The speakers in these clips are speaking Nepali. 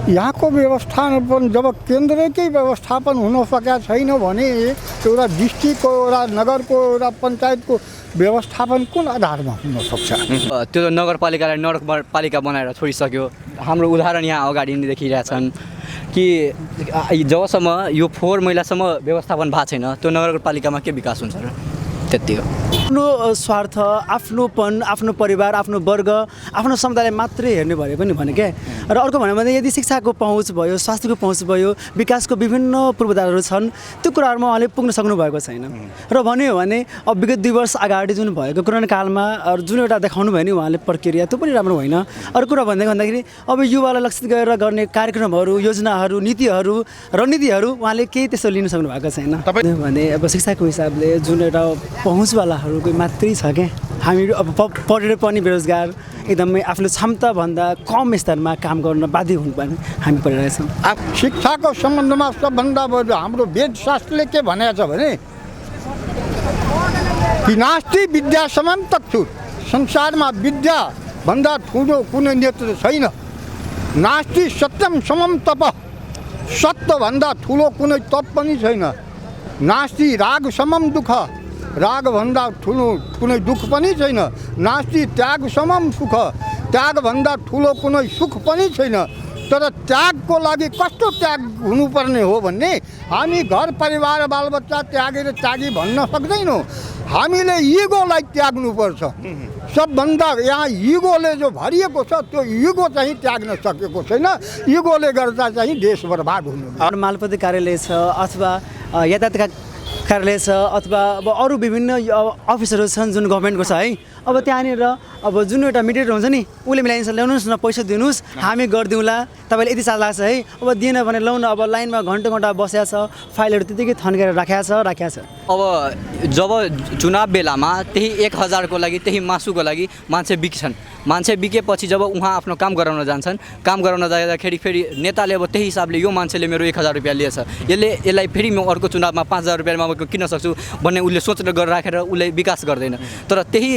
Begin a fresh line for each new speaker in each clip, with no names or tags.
यहाँको व्यवस्थापन जब केन्द्रकै व्यवस्थापन हुन सकेका छैन भने एउटा डिस्ट्रिक्टको एउटा नगरको एउटा पञ्चायतको व्यवस्थापन कुन आधारमा हुन सक्छ?
त्यो नगरपालिकालाई नगरपालिका बनाएर छोडिसक्यो। हाम्रो उदाहरण यहाँ अगाडि नै देखिरहेछन् कि जबसम्म यो फोहोर मैलासम्म व्यवस्थापन भएको छैन त्यो नगरपालिकामा के विकास हुन्छ र? त्यति हो।
आफ्नो स्वार्थ, आफ्नोपन, आफ्नो परिवार, आफ्नो वर्ग, आफ्नो समुदायलाई मात्रै हेर्ने भए पनि भने क्या। र अर्को भन्यो भने यदि शिक्षाको पहुँच भयो, स्वास्थ्यको पहुँच भयो, विकासको विभिन्न पूर्वाधारहरू छन्, त्यो कुराहरूमा उहाँले पुग्न सक्नु भएको छैन। र भन्यो भने अब विगत 2 वर्ष अगाडि जुन भएको कोरोना कालमा जुन एउटा देखाउनु भयो नि उहाँले प्रक्रिया, त्यो पनि राम्रो होइन। अर्को कुरा भन्दाखेरि अब युवालाई लक्षित गरेर गर्ने कार्यक्रमहरू, योजनाहरू, नीतिहरू, रणनीतिहरू उहाँले केही त्यस्तो लिन सक्नु भएको छैन। भने अब शिक्षाको हिसाबले जुन एउटा पहुँचवालाहरूको मात्रै छ क्या। हामीहरू अब पढेर पनि बेरोजगार, एकदमै आफूले क्षमताभन्दा कम स्तरमा काम गर्न बाध्य हुनुपर्ने हामी परिरहेछौँ।
शिक्षाको सम्बन्धमा सबभन्दा बढी हाम्रो वेदशास्त्रले के भनेको छ भने नास्ति विद्या समम तत्सु, संसारमा विद्याभन्दा ठुलो कुनै नेत्र छैन। नास्ति सत्यम समम तप, सत्यभन्दा ठुलो कुनै तप पनि छैन। नास्ति राग समम दुःख, रागभन्दा ठुलो कुनै दुःख पनि छैन। नास्ति त्याग समम सुख, त्यागभन्दा ठुलो कुनै सुख पनि छैन। तर त्यागको लागि कस्तो त्याग हुनुपर्ने हो भन्ने हामी घर परिवार बालबच्चा त्यागेर त्यागी भन्न सक्दैनौँ। हामीले इगोलाई त्याग्नुपर्छ। सबभन्दा यहाँ इगोले जो भरिएको छ त्यो इगो चाहिँ त्याग्न सकेको छैन। इगोले गर्दा चाहिँ देश बर्बाद हुनु।
मालपति कार्यालय छ अथवा यातायातका कार्यालय छ अथवा अब अरू विभिन्न अफिसहरू छन् जुन गभर्मेन्टको छ है। अब त्यहाँनिर अब जुन एउटा मिडिएटर हुन्छ नि उसले मिलाइदिन्छ, ल्याउनुहोस् न पैसा दिनुहोस् हामी गरिदिउँला, तपाईँले यति चार्ज लाग्छ है। अब दिएन भने ल्याउन, अब लाइनमा घन्टा बसेको छ, फाइलहरू त्यतिकै थन्केर राखेको छ।
अब जब चुनाव बेलामा त्यही 1000 को लागि, त्यही मासुको लागि मान्छे बिक्छन्। मान्छे बिकेपछि जब उहाँ आफ्नो काम गराउन जान्छन्, काम गराउन जाँदाखेरि फेरि नेताले अब त्यही हिसाबले यो मान्छेले मेरो 1000 रुपियाँ लिएछ, यसलाई फेरि म अर्को चुनावमा 5000 रुपियाँमा किन्न सक्छु भन्ने उसले सोचेर गरेर राखेर उसले विकास गर्दैन। तर त्यही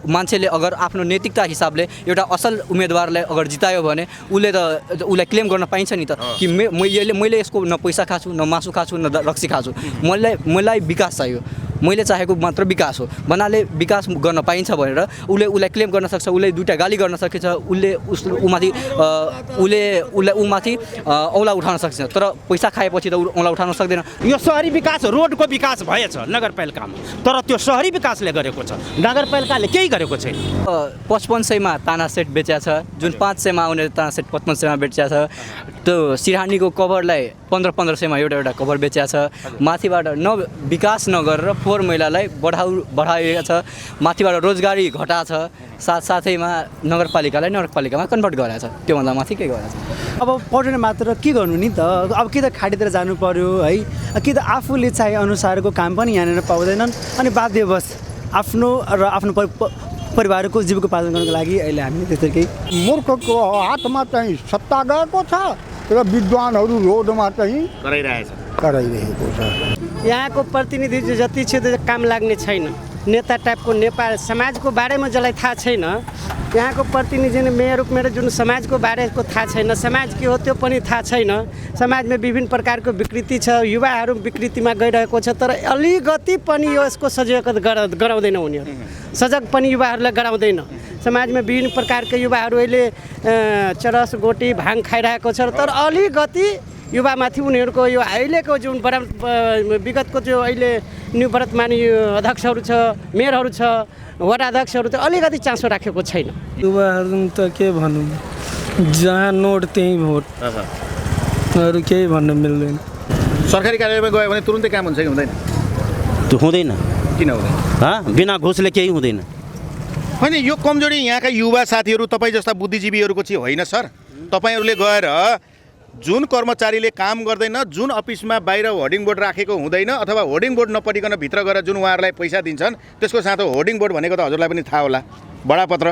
मान्छेले अगर आफ्नो नैतिकता हिसाबले एउटा असल उम्मेदवारलाई अगर जितायो भने उसलाई क्लेम गर्न पाइन्छ नि त कि मैले यसको न पैसा खाछु, न मासु खाछु, न रक्सी खाछु, मलाई विकास चाहियो, मैले चाहेको मात्र विकास हो भन्नाले विकास गर्न पाइन्छ भनेर उसलाई क्लेम गर्न सक्छ, उसले 2टा गाली गर्न सकेछ, उसले उमाथि औला उठाउन सक्छ। तर पैसा खाएपछि त औला उठाउन सक्दैन।
यो शहरी विकास, रोडको विकास भएछ नगरपालिकामा, तर त्यो शहरी विकासले गरेको छ, नगरपालिकाले केही गरेको छैन।
5500 मा ताना सेट बेचेको छ, जुन 500 मा आउने ताना सेट 5500 मा बेचेको छ। त्यो सिरहानीको कभरलाई 1500 मा एउटा कभर बेचेको छ। माथिबाट विकास नगरेर फोहोर मैलालाई बढाइएको छ। माथिबाट रोजगारी घटा छ, साथसाथैमा नगरपालिकामा कन्भर्ट गरेको छ। त्योभन्दा माथि के गरेको छ?
अब पढेर मात्र के गर्नु नि त? अब कि त खाडीतिर जानु पर्यो है, कि त आफूले चाहे अनुसारको काम पनि यहाँनिर पाउँदैनन् अनि बाध्यवश आफ्नो परिवारको जीविकोपार्जन गर्नको लागि अहिले हामी त्यसरी
मूर्खको हातमा चाहिँ सत्ता गएको छ र विद्वानहरू रोडमा चाहिँ कराइरहेको छ।
यहाँको प्रतिनिधि जति छ त्यो काम लाग्ने छैन। नेता टाइपको नेपाल समाजको बारेमा जसलाई थाहा छैन, यहाँको प्रतिनिधि मेयर जुन समाजको बारेको थाहा छैन, समाज के हो त्यो पनि थाहा छैन। समाजमा विभिन्न प्रकारको विकृति छ, युवाहरू विकृतिमा गइरहेको छ, तर अलिकति पनि यसको सजग गराउँदैन उनीहरू, सजग पनि युवाहरूलाई गराउँदैन। समाजमा विभिन्न प्रकारका युवाहरू अहिले चरस गोटी भाङ खाइरहेको छ, तर अलिकति युवामाथि उनीहरूको यो अहिलेको जुन विगतको जो अहिले निवर्तमान अध्यक्षहरू छ, मेयरहरू छ, वडा अध्यक्षहरू त अलिकति चासो राखेको छैन।
युवाहरू त के भनौँ, जहाँ नोट त्यहीँ भोट, अरू केही भन्न मिल्दैन।
सरकारी कार्यालयमा गयो भने तुरुन्तै काम हुन्छ कि हुँदैन?
त्यो हुँदैन।
किन हुँदैन?
बिना घुसले केही हुँदैन।
होइन, यो कमजोरी यहाँका युवा साथीहरू तपाईँ जस्ता बुद्धिजीवीहरूको चाहिँ होइन सर। तपाईँहरूले गएर जुन कर्मचारीले काम गर्दैन, जुन अफिसमा बाहिर होर्डिङ बोर्ड राखेको हुँदैन अथवा होर्डिङ बोर्ड नपढिकन भित्र गएर जुन उहाँहरूलाई पैसा दिन्छन्, त्यसको साथो होर्डिङ बोर्ड भनेको त हजुरलाई पनि थाहा होला, बडापत्र।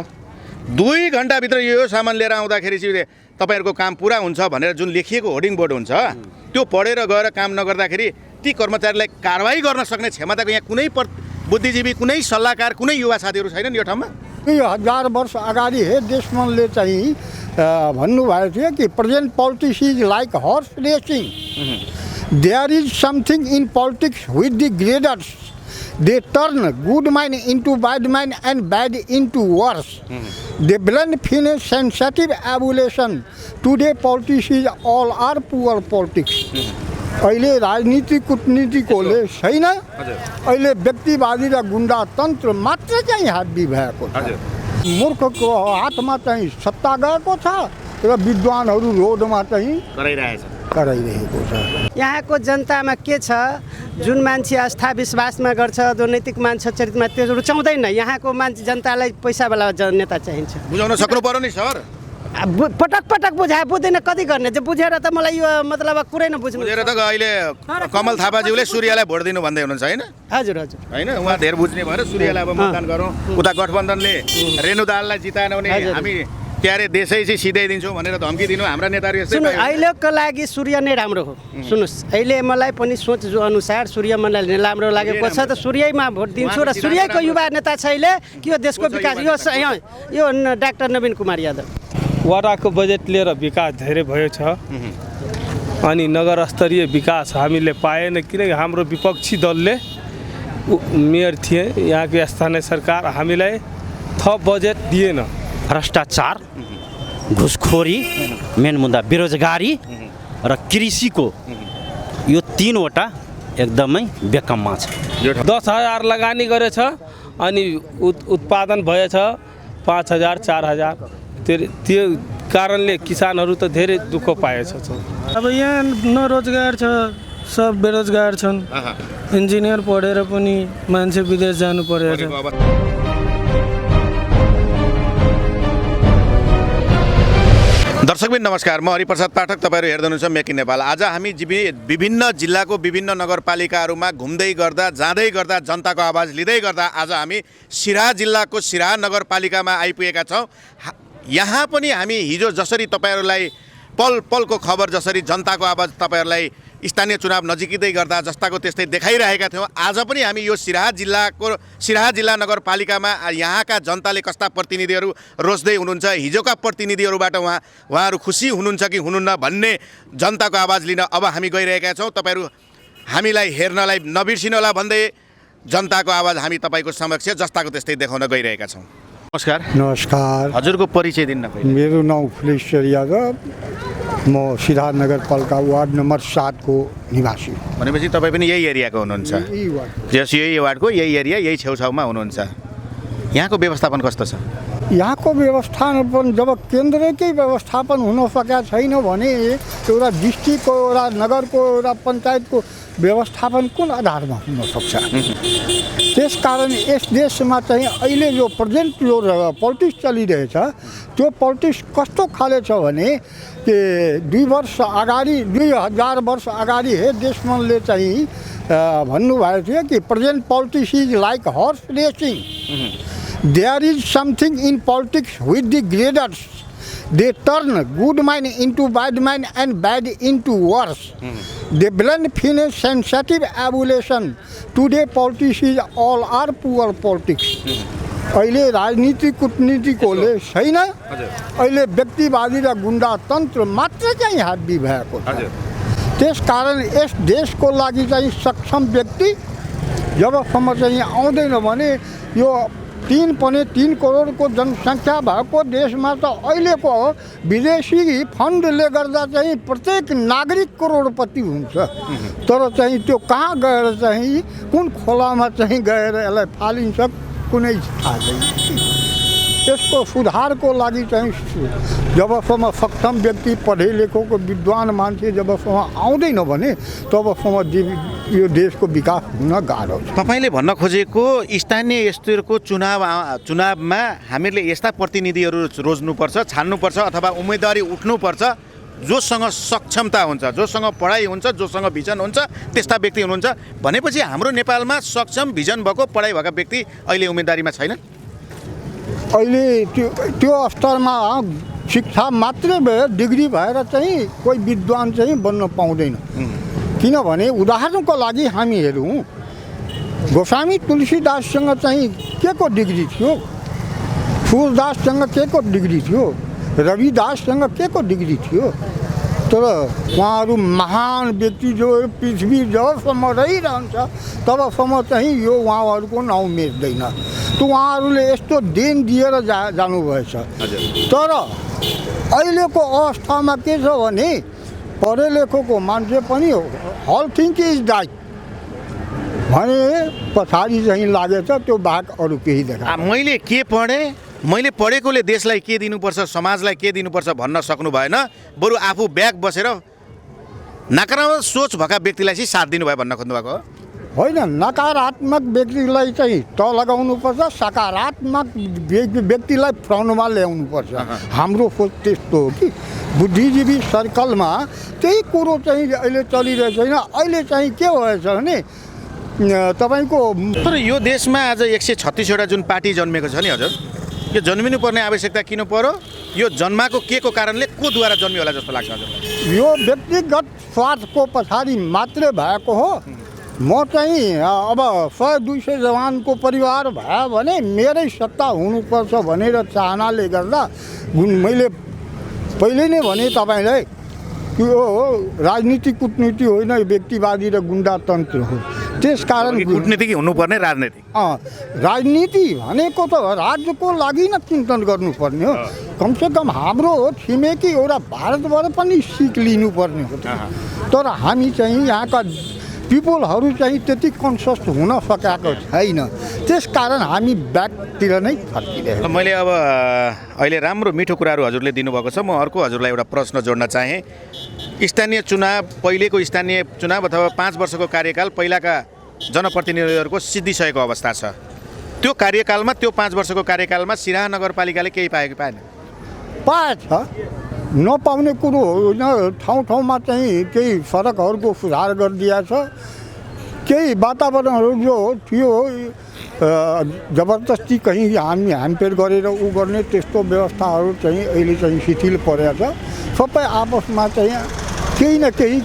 2 घन्टाभित्र यो सामान लिएर आउँदाखेरि चाहिँ तपाईँहरूको काम पुरा हुन्छ भनेर जुन लेखिएको होर्डिङ बोर्ड हुन्छ, त्यो पढेर गएर काम नगर्दाखेरि ती कर्मचारीलाई कारवाही गर्न सक्ने क्षमताको यहाँ कुनै बुद्धिजीवी, कुनै सल्लाहकार, कुनै युवा साथीहरू छैनन् यो ठाउँमा।
2000 वर्ष अगाडि हे देशमनले चाहिँ भन्नुभएको थियो कि present politics is like horse racing there is something in politics with the graders they turn good mind into bad mind and bad into worse they blend finesse sensitive evolution today politics is all are poor politics अहिले राजनीति कुटनीतिकोले छैन अहिले व्यक्तिवादी र गुन्डातन्त्र मात्र चाहिँ हाबी भएको छ मूर्खको हातमा चाहिँ सत्ता गएको छ र विद्वानहरू रोडमा चाहिँ कराइरहेको छ
यहाँको जनतामा के छ जुन मान्छे आस्था विश्वासमा गर्छ जो नैतिक मान्छे चरित्रमा त्यो रुचाउँदैन यहाँको मान्छे जनतालाई पैसावाला नेता चाहिन्छ
बुझाउन सक्नु पर्यो नि सर
पटक पटक बुझाए बुझ्दैन कति गर्ने चाहिँ बुझेर त मलाई यो मतलब कुरै नबुझ्नु
बुझेर त अहिले कमल थापाज्यूले सूर्यलाई भोट दिनु भन्दै हुनुहुन्छ होइन
हजुर हजुर
होइन उहाँ धेर बुझ्ने भएर सूर्यलाई अब मतदान गरौँ उता गठबन्धनले रेणु दाहाललाई जिताएन भने हामी क्यारे देशै चाहिँ सिधाइदिन्छौँ भनेर धम्की दिनु हाम्रा नेताहरू यस्तै
सुन्नु अहिलेको लागि सूर्य नै राम्रो हो सुन्नुहोस् अहिले मलाई पनि सोच जो अनुसार सूर्य मलाई राम्रो लागेको छ त सूर्यमा भोट दिन्छु र सूर्यको युवा नेता छ अहिले के हो देशको विकास यो डाक्टर नवीन कुमार यादव
वडाको बजेट लिएर विकास धेरै भयो छ अनि नगर स्तरीय विकास हामीले पाएन किनकि हाम्रो विपक्षी दलले मेयर थिए यहाँको स्थानीय सरकार हामीलाई थप बजेट दिएन
भ्रष्टाचार घुसखोरी मेन मुद्दा बेरोजगारी र कृषिको यो तीनवटा एकदमै बेकममा छ
10,000 लगानी गरेछ अनि उत्पादन भएछ 5,000 4,000 त्यो कारणले किसानहरू त धेरै दुःख पाएछ
अब यहाँ न रोजगार छ सब बेरोजगार छन् इन्जिनियर पढेर पनि मान्छे विदेश जानु परेछ
दर्शकबिन नमस्कार म हरिप्रसाद पाठक तपाईहरु हेर्दै हुनुहुन्छ मेक इन नेपाल आज हामी विभिन्न जिल्लाको विभिन्न नगरपालिकाहरूमा घुम्दै गर्दा जाँदै गर्दा जनताको आवाज लिँदै गर्दा आज हामी सिराहा जिल्लाको सिराहा नगरपालिकामा आइपुगेका छौँ यहाँ पनि हामी हिजो जसरी तपाईहरुलाई पल पलको खबर जसरी जनताको आवाज तपाईहरुलाई स्थानीय चुनाव नजिकै गर्दा जस्ताको त्यस्तै देखाइरहेका थियौँ आज पनि हामी यो सिराहा जिल्ला नगरपालिकामा यहाँका जनताले कस्ता प्रतिनिधिहरू रोज्दै हुनुहुन्छ हिजोका प्रतिनिधिहरूबाट उहाँहरू खुसी हुनुहुन्छ कि हुनुहुन्न भन्ने जनताको आवाज लिन अब हामी गइरहेका छौँ तपाईहरु हामीलाई हेर्नलाई नबिर्सिनुहोला भन्दै जनताको आवाज हामी तपाईको समक्ष जस्ताको त्यस्तै देखाउन गइरहेका छौँ नमस्कार
नमस्कार
हजुरको परिचय दिन न
मेरो नाम फुलेश्वर यादव म सिराहा नगरपालिका वार्ड नम्बर 7 को निवासी
भनेपछि तपाईँ पनि यही एरियाको हुनुहुन्छ यही वार्डको यही एरिया यही छेउछाउमा हुनुहुन्छ यहाँको व्यवस्थापन कस्तो छ
यहाँको व्यवस्थापन जब केन्द्रकै व्यवस्थापन हुन सकेका छैन भने एउटा डिस्ट्रिक्टको एउटा नगरको एउटा पञ्चायतको व्यवस्थापन कुन आधारमा हुन सक्छ त्यसकारण यस देशमा चाहिँ अहिले जो प्रेजेन्ट जो पोलिटिक्स चलिरहेछ त्यो पोलिटिक्स कस्तो खाले छ भने कि 2000 वर्ष अगाडि हे देशमनले चाहिँ भन्नुभएको थियो कि present politics is like horse racing there is something in politics with the graders they turn good mind into bad mind and bad into worse they blend finesse sensitive evolution today politics is all are poor politics अहिले राजनीति कुटनीतिकोले छैन अहिले व्यक्तिवादी र गुन्डातन्त्र मात्र चाहिँ हाबी भएको छ त्यसकारण यस देशको लागि चाहिँ सक्षम व्यक्ति जबसम्म चाहिँ आउँदैन भने यो 3.3 करोडको जनसङ्ख्या भएको देशमा त अहिलेको विदेशी फन्डले गर्दा चाहिँ प्रत्येक नागरिक करोडपति हुन्छ तर चाहिँ त्यो कहाँ गएर चाहिँ कुन खोलामा चाहिँ गएर यसलाई फालिन्छ कुनै थाहा छैन यसको सुधारको लागि चाहिँ जबसम्म सक्षम व्यक्ति पढे लेखेको विद्वान मान्छे जबसम्म आउँदैन भने तबसम्म यो देशको विकास हुन गाह्रो छ
तपाईले भन्न खोजेको स्थानीय स्तरको चुनावमा हामीले यस्ता प्रतिनिधिहरू रोज्नुपर्छ छान्नुपर्छ अथवा उम्मेदवारी उठ्नुपर्छ जोसँग सक्षमता हुन्छ जोसँग पढाइ हुन्छ जोसँग भिजन हुन्छ त्यस्ता व्यक्ति हुनुहुन्छ भनेपछि हाम्रो नेपालमा सक्षम भिजन भएको पढाइ भएका व्यक्ति अहिले उम्मेदवारीमा छैन
अहिले त्यो स्तरमा शिक्षा मात्रै भए डिग्री भएर चाहिँ कोही विद्वान चाहिँ बन्न पाउँदैन किनभने उदाहरणको लागि हामी हेरौँ गोस्वामी तुलसीदाससँग चाहिँ के को डिग्री थियो सूरदाससँग के को डिग्री थियो, रविदाससँग के को डिग्री थियो, तर उहाँहरू महान व्यक्ति जो पृथ्वी जबसम्म रहिरहन्छ तबसम्म चाहिँ यो उहाँहरूको नाउँ मेट्दैन। त उहाँहरूले यस्तो देन दिएर जानुभएछ। तर अहिलेको अवस्थामा के छ भने पढे लेखेको मान्छे पनि हल थिङ्क इज डाइट भने पछाडि चाहिँ लागेछ, त्यो बाहेक अरू केही देखा।
मैले के पढेँ, मैले पढेकोले देशलाई के दिनुपर्छ, समाजलाई के दिनुपर्छ भन्न सक्नु भएन, बरु आफू ब्याग बसेर नकारात्मक सोच भएका व्यक्तिलाई चाहिँ साथ दिनुभयो भन्न खोज्नुभएको हो?
होइन, नकारात्मक व्यक्तिलाई चाहिँ त लगाउनुपर्छ, सकारात्मक व्यक्तिलाई फ्रन्टमा ल्याउनुपर्छ। हाम्रो सोच त्यस्तो हो कि बुद्धिजीवी सर्कलमा त्यही कुरो चाहिँ अहिले चलिरहेको छैन। अहिले चाहिँ के भएछ भने तपाईँको
तर यो देशमा आज 136वटा जुन पार्टी जन्मेको छ नि हजुर, यो जन्मिनुपर्ने आवश्यकता किन पर्यो? यो जन्माको के को कारणले कोद्वारा जन्मियो होला जस्तो लाग्छ हजुर?
यो व्यक्तिगत स्वार्थको पछाडि मात्रै भएको हो। म चाहिँ अब 100-200 जवानको परिवार भयो भने मेरै सत्ता हुनुपर्छ भनेर चाहनाले गर्दा मैले पहिले नै भने तपाईँलाई यो राजनीति कुटनीति होइन, व्यक्तिवादी र गुन्डातन्त्र हो। त्यसकारण
कुटनीति हुनुपर्ने राजनीति,
राजनीति भनेको त राज्यको लागि नै चिन्तन गर्नुपर्ने हो। कमसेकम हाम्रो छिमेकी एउटा भारतबाट पनि सिक लिनुपर्ने हो। तर हामी चाहिँ यहाँका पिपुलहरू चाहिँ त्यति कन्सियस हुन सकेको छैन। त्यसकारण हामी ब्याकतिर नै फर्किरहेको।
मैले अब अहिले राम्रो मिठो कुराहरू हजुरले दिनुभएको छ। म अर्को हजुरलाई एउटा प्रश्न जोड्न चाहेँ। स्थानीय चुनाव, पहिलेको स्थानीय चुनाव अथवा 5 वर्षको कार्यकाल पहिलाका जनप्रतिनिधिहरूको सिद्धिसकेको अवस्था छ। त्यो कार्यकालमा, त्यो 5 वर्षको कार्यकालमा सिराहा नगरपालिकाले केही पायो कि पाएन?
पाएछ, नपाउने कुरो होइन। ठाउँ ठाउँमा चाहिँ केही सडकहरूको सुधार गरिदिएछ, केही वातावरणहरू जो थियो जबरजस्ती कहीँ ह्याम्पेर गरेर उ गर्ने त्यस्तो व्यवस्थाहरू चाहिँ अहिले चाहिँ शिथिल परेछ। सबै आपसमा चाहिँ केही न केही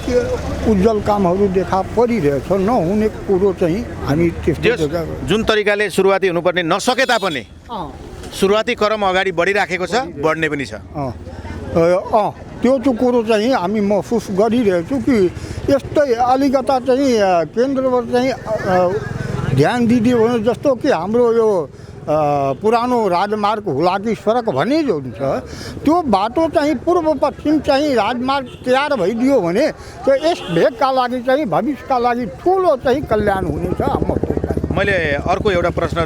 उज्जवल कामहरू देखा परिरहेछ। नहुने कुरो चाहिँ हामी त्यस्तो
जुन तरिकाले सुरुवाती हुनुपर्ने नसके तापनि सुरुवाती क्रम अगाडि बढिराखेको छ, बढ्ने पनि छ।
त्यो कुरो चाहिँ हामी महसुस गरिरहेछौँ कि यस्तै अलिकता चाहिँ केन्द्रबाट चाहिँ ध्यान दिदियो भने, जस्तो कि हाम्रो यो पुरानो राजमार्ग हुलाकी सडक भने जो हुन्छ त्यो बाटो चाहिँ पूर्व पश्चिम चाहिँ राजमार्ग तयार भइदियो भने त्यो यस भेगका लागि चाहिँ भविष्यका लागि ठुलो चाहिँ कल्याण हुनेछ।
मैले अर्को एउटा प्रश्न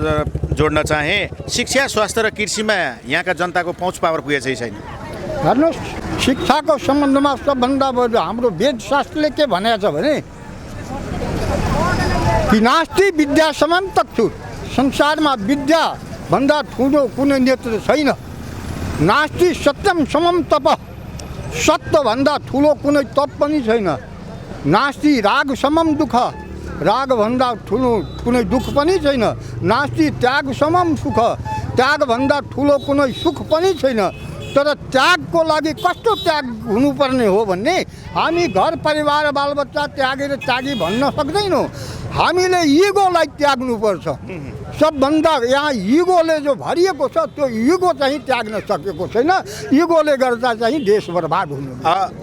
जोड्न चाहेँ। शिक्षा, स्वास्थ्य र कृषिमा यहाँका जनताको पहुँच पावर पुगेछ कि छैन?
हेर्नुहोस्, शिक्षाको सम्बन्धमा सबभन्दा बढी हाम्रो वेदशास्त्रले के भनेको छ भने नास्ति विद्या समान तत्सु, संसारमा विद्या भन्दा ठुलो कुनै नेत्र छैन। नास्ति सत्यम समम तप, सत्यभन्दा ठुलो कुनै तप पनि छैन। नास्ति राग समम दुःख, रागभन्दा ठुलो कुनै दुःख पनि छैन। नास्ति त्याग समम सुख, त्यागभन्दा ठुलो कुनै सुख पनि छैन। तर त्यागको लागि कस्तो त्याग हुनुपर्ने हो भन्ने हामी घर परिवार बालबच्चा त्यागेर त्यागी भन्न सक्दैनौँ। हामीले इगोलाई त्याग्नुपर्छ। सबभन्दा यहाँ इगोले जो भरिएको छ त्यो इगो चाहिँ त्याग्न सकेको छैन। इगोले गर्दा चाहिँ देश बर्बाद हुनु।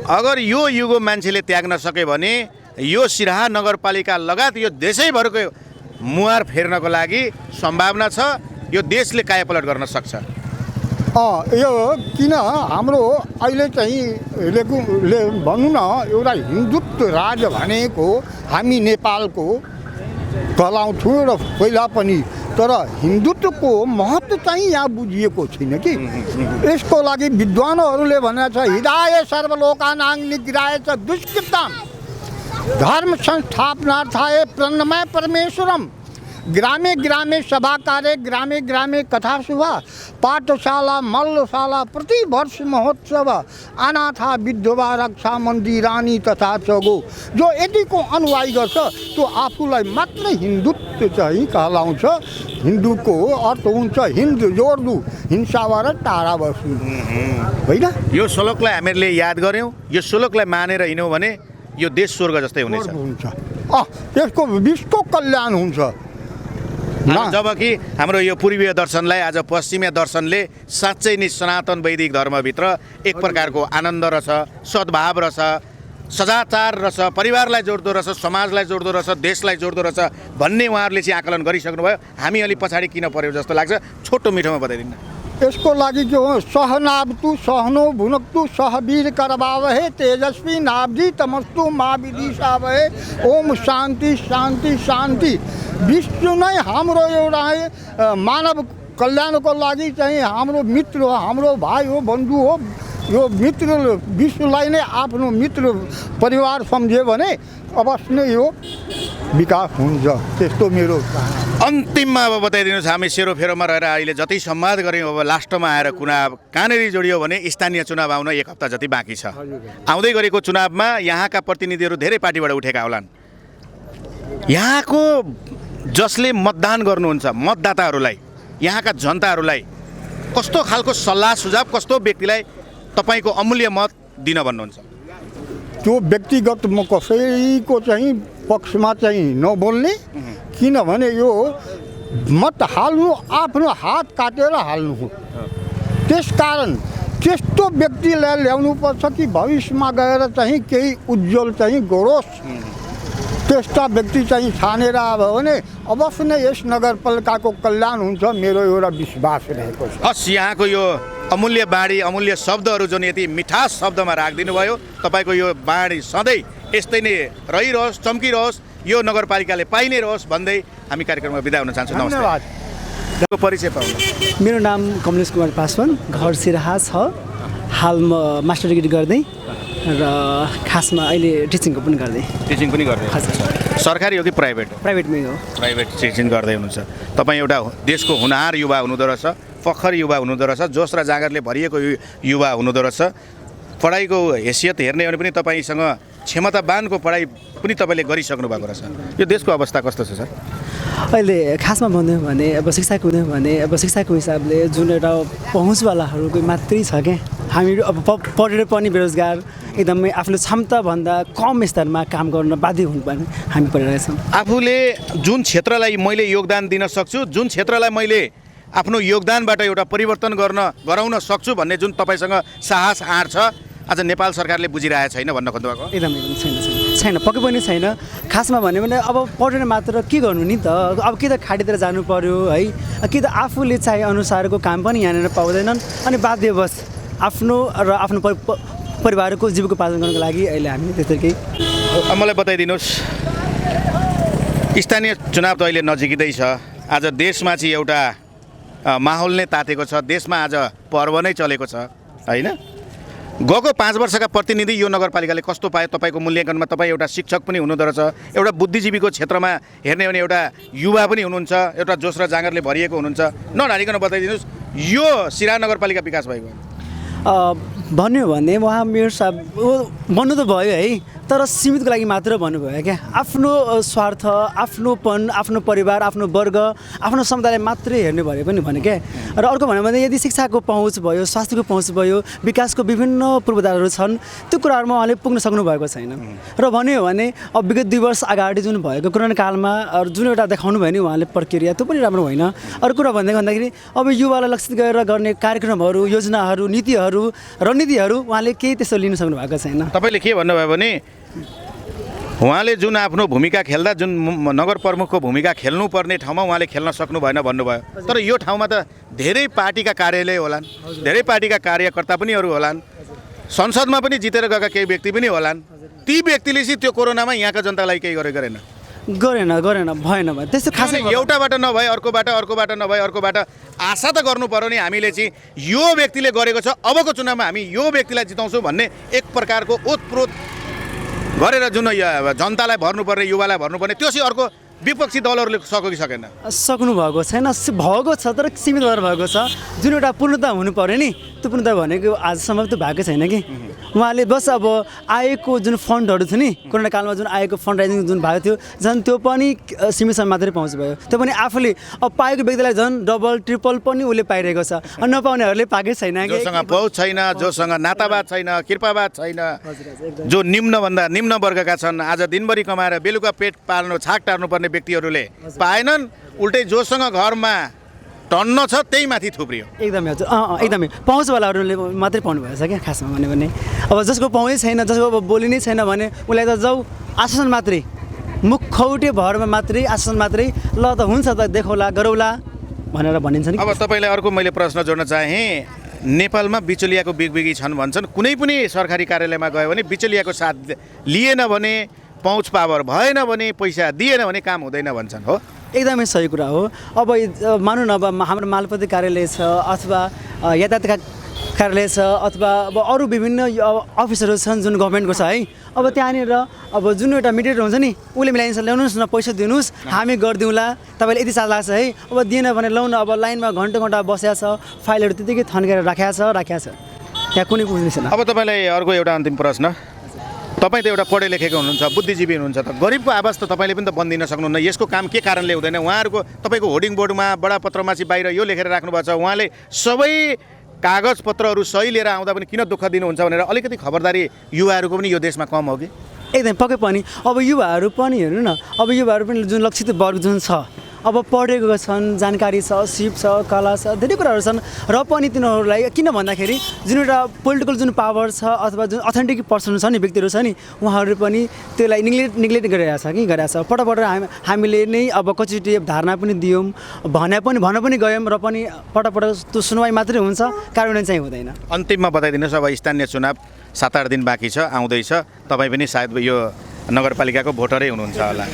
अगर यो इगो मान्छेले त्याग्न सक्यो भने यो सिराहा नगरपालिका लगायत यो देशैभरको मुहार फेर्नको लागि सम्भावना छ। यो देशले कायापलट गर्न सक्छ।
यो किन हाम्रो अहिले चाहिँ भनौँ न एउटा हिन्दुत्व राज भनेको हामी नेपालको कहलाउँछौँ र पहिला पनि, तर हिन्दुत्वको महत्त्व चाहिँ यहाँ बुझिएको छैन कि। यसको लागि विद्वानहरूले भनेको छ हिदाय सर्वलोकानां निग्राय च दुष्कृताम् धर्म संस्थापनार्थाय प्रणमय परमेश्वरम ग्रामे ग्रामे सभा कार्य ग्रामे ग्रामे कथा शुभा पाठशाला मल्लशाला प्रतिवर्ष महोत्सव अनाथा विधवा रक्षा मन्दिरानी तथा चगो। जो यतिको अनुयायी गर्छ त्यो आफूलाई मात्रै हिन्दुत्व चाहिँ कहलाउँछ। हिन्दूको अर्थ हुन्छ हिन्द जोड्नु, हिंसाबाट टाढा बस्नु होइन।
यो श्लोकलाई हामीले याद गऱ्यौँ, यो श्लोकलाई मानेर हिँड्यौँ भने यो देश स्वर्ग जस्तै हुनेछ।
त्यसको विश्वको कल्याण हुन्छ।
जबकि हाम्रो यो पूर्वीय दर्शनलाई आज पश्चिमीय दर्शनले साँच्चै नै सनातन वैदिक धर्मभित्र एक प्रकारको आनन्द रहेछ, सद्भाव रहेछ, सदाचार रहेछ, परिवारलाई जोड्दो रहेछ, समाजलाई जोड्दो रहेछ, देशलाई जोड्दो रहेछ भन्ने उहाँहरूले चाहिँ आकलन गरिसक्नुभयो। हामी अलि पछाडि किन पर्यो जस्तो लाग्छ, छोटो मिठोमा बताइदिनु।
यसको लागि जो सहनावतु सहनो भुनक्तु सहवीर करवावहे तेजस्वी नाब्दी तमस्तु मा विदिशावहे ओम शान्ति शान्ति शान्ति। विश्व नै हाम्रो एउटा मानव कल्याणको लागि चाहिँ हाम्रो मित्र हो, हाम्रो भाइ हो, बन्धु हो। यो मित्र विश्वलाई नै आफ्नो मित्र परिवार सम्झ्यो भने अवश्य नै यो विकास हुन्छ, त्यस्तो मेरो
अन्तिममा अब बताइदिनुहोस्। हामी सेरोफेरोमा रहेर अहिले जति संवाद गऱ्यौँ, अब लास्टमा आएर चुनाव कहाँनिर जोडियो भने स्थानीय चुनाव आउन 1 हप्ता जति बाँकी छ। आउँदै गरेको चुनावमा यहाँका प्रतिनिधिहरू धेरै पार्टीबाट उठेका होलान्। यहाँको जसले मतदान गर्नुहुन्छ मतदाताहरूलाई, यहाँका जनताहरूलाई कस्तो खालको सल्लाह सुझाव, कस्तो व्यक्तिलाई तपाईँको अमूल्य मत दिन भन्नुहुन्छ?
त्यो व्यक्तिगत म कसैको चाहिँ पक्षमा चाहिँ नबोल्ने, किनभने यो मत हाल्नु आफ्नो हात काटेर हाल्नु हो। त्यसकारण त्यस्तो व्यक्तिलाई ल्याउनुपर्छ कि भविष्यमा गएर चाहिँ केही उज्जवल चाहिँ गरोस्। त्यस्ता व्यक्ति चाहिँ छानेर आयो भने अवश्य नै यस नगरपालिकाको कल्याण हुन्छ, मेरो एउटा विश्वास रहेको छ।
हस्, यहाँको यो अमूल्य बाणी, अमूल्य शब्दहरू जुन यति मिठास शब्दमा राखिदिनु भयो, तपाईँको यो बाणी सधैँ यस्तै नै रहिरहोस्, चम्किरहोस्, यो नगरपालिकाले पाइ नै रहोस् भन्दै हामी कार्यक्रममा बिदा हुन चाहन्छौँ।
धन्यवाद।
परिचय पाउनु।
मेरो नाम कमलेश कुमार पासवान, घर सिराहा छ। हाल म मास्टर डिग्री गर्दै र खासमा अहिले टिचिङको पनि गर्दै।
टिचिङ पनि गर्दै?
हजुर।
सरकारी हो कि प्राइभेट?
प्राइभेटमै हो।
प्राइभेट टिचिङ गर्दै हुनुहुन्छ। तपाईँ एउटा देशको हुनहार युवा हुनुहुँदो रहेछ, फखर युवा हुनुहुँदो रहेछ, जोस र जाँगरले भरिएको युवा हुनुहुँदो रहेछ। पढाइको हैसियत हेर्ने हो भने पनि तपाईँसँग क्षमतावानको पढाइ पनि तपाईँले गरिसक्नु भएको रहेछ। यो देशको अवस्था कस्तो छ सर?
अहिले खासमा भन्यो भने अब शिक्षाको हिसाबले जुन एउटा पहुँचवालाहरूको मात्रै छ क्या। हामीहरू अब पढेर पनि बेरोजगार, एकदमै आफ्नो क्षमताभन्दा कम स्तरमा काम गर्न बाध्य हुनुपर्ने हामी परिरहेछौँ।
आफूले जुन क्षेत्रलाई मैले योगदान दिन सक्छु, जुन क्षेत्रलाई मैले आफ्नो योगदानबाट एउटा परिवर्तन गराउन सक्छु भन्ने जुन तपाईँसँग साहस आँट छ, आज नेपाल सरकारले बुझिरहेको छैन भन्न खोज्नुभएको?
एकदम छैन, पक्कै पनि छैन। खासमा भन्यो भने अब पढेर मात्र के गर्नु नि त, अब कि त खाडीतिर जानु पर्यो है, कि त आफूले चाहे अनुसारको काम पनि यहाँनिर पाउँदैनन्, अनि बाध्यवश आफ्नो र आफ्नो परिवारको जीविकोपार्जन गर्नको लागि अहिले हामी त्यस्तै।
मलाई बताइदिनुहोस्, स्थानीय चुनाव त अहिले नजिकै छ। आज देशमा चाहिँ एउटा माहौल नै तातेको छ, देशमा आज पर्व नै चलेको छ होइन? गएको 5 वर्षका प्रतिनिधि यो नगरपालिकाले कस्तो पायो? तपाईँको मूल्याङ्कनमा तपाईँ एउटा शिक्षक पनि हुनुहुँदो रहेछ, एउटा बुद्धिजीवीको क्षेत्रमा हेर्ने भने एउटा युवा पनि हुनुहुन्छ, एउटा जोस र जाँगरले भरिएको हुनुहुन्छ। नढालिकन बताइदिनुहोस्, यो सिराहा नगरपालिका विकास भएको
भन्यो भने उहाँ मेयर साहब भन्नु त भयो है, तर सीमितको लागि मात्र भन्नुभयो क्या। आफ्नो स्वार्थ, आफ्नोपन, आफ्नो परिवार, आफ्नो वर्ग, आफ्नो समुदायलाई मात्रै हेर्ने भए पनि भने क्या। र अर्को भन्यो भने यदि शिक्षाको पहुँच भयो, स्वास्थ्यको पहुँच भयो, विकासको विभिन्न पूर्वाधारहरू छन्, त्यो कुराहरूमा उहाँले पुग्न सक्नु भएको छैन। र भन्यो भने अब विगत 2 वर्ष अगाडि जुन भएको कोरोना कालमा जुन एउटा देखाउनु भयो नि उहाँले प्रक्रिया, त्यो पनि राम्रो होइन। अर्को कुरा भन्दाखेरि अब युवालाई लक्षित गरेर गर्ने कार्यक्रमहरू, योजनाहरू, नीतिहरू, रणनीतिहरू उहाँले केही त्यस्तो लिन सक्नु भएको छैन।
तपाईँले के भन्नुभयो भने उहाँले जुन आफ्नो भूमिका खेल्दा, जुन नगर प्रमुखको भूमिका खेल्नुपर्ने ठाउँमा उहाँले खेल्न सक्नु भएन भन्नुभयो। तर यो ठाउँमा त धेरै पार्टीका कार्यालय होलान्, धेरै पार्टीका कार्यकर्ता पनि होलान्, संसदमा पनि जितेर गएका केही व्यक्ति पनि होलान्। ती व्यक्तिले चाहिँ त्यो कोरोनामा यहाँका जनतालाई केही गरेन?
भएन त्यस्तो खासै
एउटाबाट नभए अर्कोबाट नभए अर्कोबाट आशा त गर्नु पर्यो नि हामीले चाहिँ यो व्यक्तिले गरेको छ, अबको चुनावमा हामी यो व्यक्तिलाई जिताउँछौँ भन्ने एक प्रकारको ओतप्रोत गरेर जुन जनतालाई भर्नुपर्ने, युवालाई भर्नुपर्ने, त्यो चाहिँ अर्को विपक्षी दलहरूले सक्यो कि सकेन?
सक्नु भएको छैन, भएको छ तर सीमित भएर भएको छ। जुन एउटा पूर्णता हुनु पर्यो नि, त्यो पूर्णता भनेको आजसम्म त भएको छैन कि। उहाँले बस अब आएको जुन फन्डहरू थियो नि, कोरोना कालमा जुन आएको फन्ड राइजिङ जुन भएको थियो, झन् त्यो पनि सीमितसम्म मात्रै पहुँच भयो। त्यो पनि आफूले अब पाएको व्यक्तिलाई झन् डबल ट्रिपल पनि उसले पाइरहेको छ, नपाउनेहरूले पाएकै छैन।
जोसँग पहुँच छैन, जोसँग नातावाद छैन, कृपावाद छैन, जो निम्नभन्दा निम्न वर्गका छन्, आज दिनभरि कमाएर बेलुका पेट पाल्नु, छाक टार्नुपर्ने व्यक्तिहरूले पाएनन्। उल्टै जोसँग घरमा टन्न छ त्यही माथि थुप्रियो।
एकदमै हजुर एकदमै पहुँचवालाहरूले मात्रै पाउनु भएछ क्या खासमा भन्यो भने। अब जसको पहुँचै छैन, जसको अब बोली नै छैन भने उसलाई त जाऊ आश्वासन मात्रै, मुख खौटे भरमा मात्रै आश्वासन मात्रै, ल त हुन्छ त देखौला गरौला भनेर भनिन्छ नि।
अब तपाईँलाई अर्को मैले प्रश्न जोड्न चाहेँ, नेपालमा बिचौलियाको बिगबिगी छन् भन्छन्। कुनै पनि सरकारी कार्यालयमा गयो भने बिचौलियाको साथ लिएन भने, पहुँच पावर भएन भने, पैसा दिएन भने काम हुँदैन भन्छन्, हो?
एकदमै सही कुरा हो। अब मानौँ न अब हाम्रो मालपति कार्यालय छ अथवा यातायात कार्यालय छ अथवा अब अरू विभिन्न अफिसहरू छन् जुन गभर्मेन्टको छ है। अब त्यहाँनिर अब जुन एउटा मिडिएटर हुन्छ नि, उसले मिलाइन्छ, ल्याउनुहोस् न पैसा दिनुहोस्, हामी गरिदिउँला, तपाईँले यति साल लाग्छ है। अब दिएन भने ल्याउनु, अब लाइनमा घन्टा बसेको छ, फाइलहरू त्यतिकै थन्केर राखेको छ त्यहाँ कुनै बुझ्ने छैन।
अब तपाईँलाई अर्को एउटा अन्तिम प्रश्न, तपाईँ त एउटा पढे लेखेको हुनुहुन्छ, बुद्धिजीवी हुनुहुन्छ, त गरिबको आवाज त तपाईँले पनि त बन्द दिन सक्नुहुन्न। यसको काम के कारणले हुँदैन? उहाँहरूको तपाईँको होर्डिङ बोर्डमा बडापत्रमा चाहिँ बाहिर यो लेखेर राख्नुभएको छ, उहाँले सबै कागजपत्रहरू सही लिएर आउँदा पनि किन दुःख दिनुहुन्छ भनेर अलिकति खबरदारी युवाहरूको पनि यो देशमा कम हो कि?
एकदम पक्कै पनि। अब युवाहरू पनि हेर्नु न, अब युवाहरू पनि जुन लक्षित वर्ग जुन छ, अब पढेको छन्, जानकारी छ, सिप छ, कला छ, धेरै कुराहरू छन्, र पनि तिनीहरूलाई किन भन्दाखेरि जुन एउटा पोलिटिकल जुन पावर छ अथवा जुन अथेन्टिक पर्सन छ नि, व्यक्तिहरू छ नि, उहाँहरू पनि त्यसलाई नेग्लेक्ट गरिरहेछ पटक हामीले नै अब कतिचोटि धारणा पनि दियौँ, भन्न पनि गयौँ, र पनि पटक त्यो सुनवाई मात्रै हुन्छ, कार्यान्वयन चाहिँ हुँदैन।
अन्तिममा बताइदिनुहोस्, अब स्थानीय चुनाव 7-8 दिन बाँकी छ, आउँदैछ, तपाईँ पनि सायद यो नगरपालिकाको भोटरै हुनुहुन्छ होला।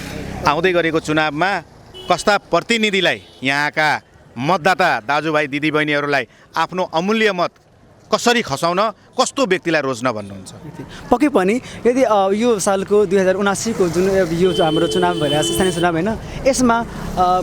आउँदै गरेको चुनावमा कस्ता प्रतिनिधिलाई, यहाँका मतदाता दाजुभाइ दिदीबहिनीहरूलाई आफ्नो अमूल्य मत कसरी खसाउन, कस्तो व्यक्तिलाई रोज्न भन्नुहुन्छ?
पक्कै पनि यदि यो सालको 2079 को जुन यो हाम्रो चुनाव भइरहेको छ, स्थानीय चुनाव होइन, यसमा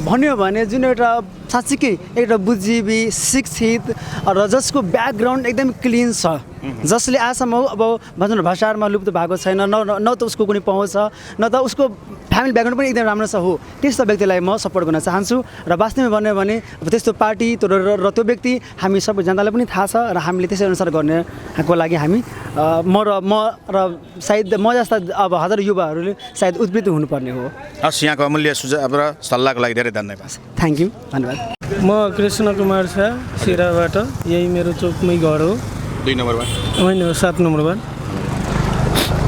भन्यो भने जुन एउटा साँच्चीकै एउटा बुद्धिजीवी, शिक्षित र जसको ब्याकग्राउन्ड एकदम क्लिन छ, जसले आजसम्म अब भन्छ न भ्रष्टाचारमा लुप्त भएको छैन, न त उसको कुनै पहुँच छ, न त उसको फ्यामिली ब्याकग्राउन्ड पनि एकदम राम्रो छ, हो त्यस्तो व्यक्तिलाई म सपोर्ट गर्न चाहन्छु। र वास्तवमा भन्यो भने त्यस्तो पार्टी र त्यो व्यक्ति हामी सबै जनतालाई पनि थाहा छ, र हामीले त्यसै अनुसार गर्नको लागि हामी म र सायद म जस्ता अब हजार युवाहरूले सायद उद्बृत्त हुनुपर्ने हो।
हस्, यहाँको अमूल्य सुझाव र सल्लाहको लागि धेरै धन्यवाद।
थ्याङ्क यू, धन्यवाद।
म कृष्ण कुमार शाह, सिराबाट, यही मेरो चोकमै घर हो।
2 नम्बरमा
होइन, 7 नम्बरमा।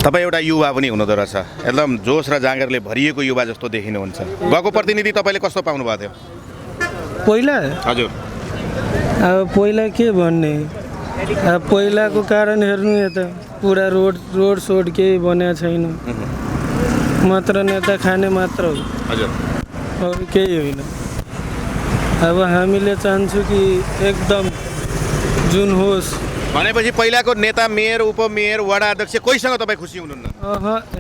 तपाईँ एउटा युवा पनि हुनुहुँदो रहेछ, एकदम जोस र जाँगरले भरिएको युवा जस्तो देखिनुहुन्छ। गएको प्रतिनिधि तपाईँले कस्तो पाउनुभएको थियो?
पहिला
हजुर,
अब पहिला के भन्ने, अब पहिलाको कारण हेर्नु यता पुरा रोड सोड केही बनेको छैन, मात्र नेता खाने मात्र हो,
हजुर,
अरू केही होइन। अब हामीले चाहन्छौँ कि एकदम जुन होस्।
भनेपछि पहिलाको नेता, मेयर, उपमेयर, वडा अध्यक्ष कोहीसँग तपाईँ खुसी हुनुहुन्न?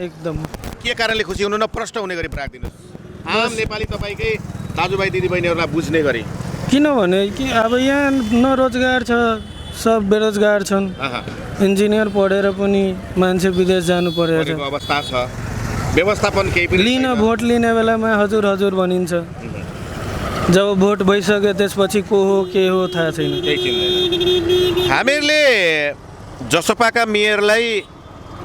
एकदम।
के कारणले खुसी हुनुहुन्न? प्रश्न हुने गरी राखिदिनुहोस्, आम नेपाली तपाईँकै दाजुभाइ दिदीबहिनीहरूलाई बुझ्ने गरी।
किनभने कि अब यहाँ न रोजगार छ, सब बेरोजगार छन्, इन्जिनियर पढेर पनि मान्छे विदेश जानु परेको
अवस्था छ, व्यवस्थापन केही पनि
लिन भोट लिने बेलामा हजुर हजुर भनिन्छ, जब भोट भइसक्यो त्यसपछि को हो के हो थाहा छैन।
हामीहरूले जसपाका मेयरलाई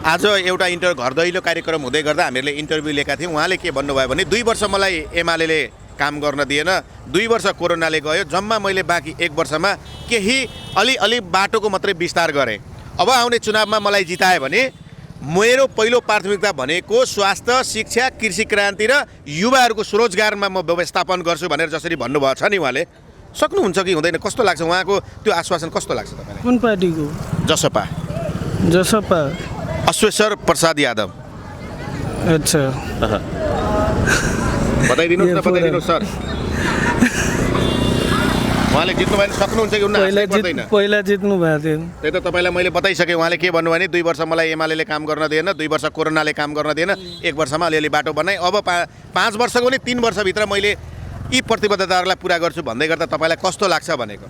आज एउटा घर दैलो कार्यक्रम हुँदै गर्दा हामीहरूले इन्टरभ्यू लिएका थियौँ। उहाँले के भन्नुभयो भने 2 वर्ष मलाई एमाले काम गर्न दिएन, 2 वर्ष कोरोनाले गयो, जम्मा मैले बाँकी 1 वर्षमा केही अलि बाटोको मात्रै विस्तार गरेँ। अब आउने चुनावमा मलाई जितायो भने मेरो पहिलो प्राथमिकता भनेको स्वास्थ्य, शिक्षा, कृषि क्रान्ति र युवाहरूको स्वरोजगारमा म व्यवस्थापन गर्छु भनेर जसरी भन्नुभएको छ नि, उहाँले सक्नुहुन्छ कि हुँदैन? कस्तो लाग्छ उहाँको त्यो आश्वासन? कस्तो लाग्छ तपाईँलाई?
कुन पार्टीको?
जसपा। अश्वेश्वर प्रसाद यादव।
अच्छा,
बताइदिनुहोस् न, बताइदिनुहोस् सर, उहाँले जित्नु भएन, सक्नुहुन्छ कि
पहिला जित्नु भएको थियो।
त्यही त तपाईँलाई मैले बताइसकेँ। उहाँले के भन्नुभयो भने 2 वर्ष मलाई एमाले काम गर्न दिएन, 2 वर्ष कोरोनाले काम गर्न दिएन, 1 वर्षमा अलिअलि बाटो बनाएँ, अब 5 वर्षको पनि 3 वर्षभित्र मैले यी प्रतिबद्धताहरूलाई पुरा गर्छु भन्दै गर्दा तपाईँलाई कस्तो लाग्छ भनेको?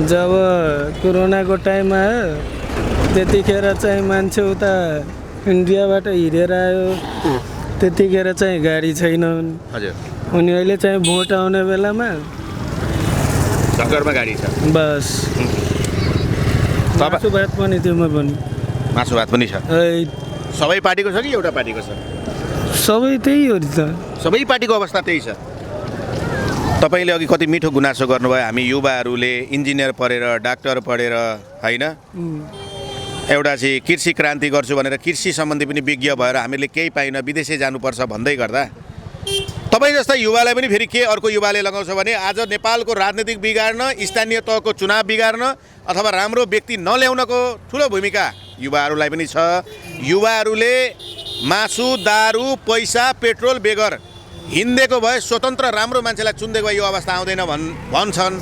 जब कोरोनाको टाइम आयो त्यतिखेर चाहिँ मान्छे उता इन्डियाबाट हिँडेर आयो, त्यतिखेर चाहिँ गाडी छैन।
हजुर,
अनि अहिले चाहिँ भोट आउने बेलामा
घरमा गाडी छ,
बस। मासु भात पनि त्योमा पनि,
मासु भात पनि छ। सबै पार्टीको छ कि एउटा पार्टीको छ?
सबै त्यही हो नि त,
सबै पार्टीको अवस्था त्यही छ। तपाईँले अघि कति मिठो गुनासो गर्नुभयो हामी युवाहरूले इन्जिनियर पढेर डाक्टर पढेर होइन एउटा चाहिँ कृषि क्रान्ति गर्छु भनेर कृषि सम्बन्धी पनि विज्ञ भएर हामीले केही पाइन विदेशै जानुपर्छ भन्दै गर्दा तपाईँ जस्ता युवालाई पनि फेरि के अर्को युवाले लगाउँछ भने आज नेपालको राजनीतिक बिगार्न स्थानीय तहको चुनाव बिगार्न अथवा राम्रो व्यक्ति नल्याउनको ठुलो भूमिका युवाहरूलाई पनि छ। युवाहरूले मासु दारू पैसा पेट्रोल बेगर हिँडेको भए स्वतन्त्र राम्रो मान्छेलाई चुनिदिएको भए यो अवस्था आउँदैन भन्छन्।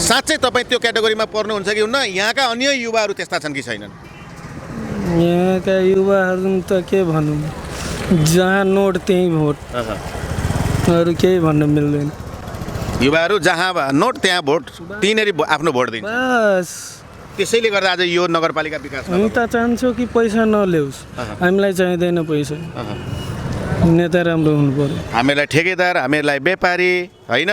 साँच्चै तपाईँ त्यो क्याटेगोरीमा पर्नुहुन्छ कि हुन्न? यहाँका अन्य युवाहरू त्यस्ता छन् कि छैनन्?
यहाँका युवाहरू त के भनौँ, जहाँ नोट त्यहीँ भोट, अरू केही भन्न मिल्दैन।
युवाहरू जहाँ नोट त्यहाँ भोट, तिनीहरू आफ्नो भोट दिन्छ।
बस
त्यसैले गर्दा आज यो नगरपालिका विकास
हामी त चाहन्छौँ कि पैसा नल्याओस्, हामीलाई चाहिँदैन पैसा, नेता राम्रो हुनु पर्यो।
हामीलाई ठेकेदार, हामीलाई व्यापारी होइन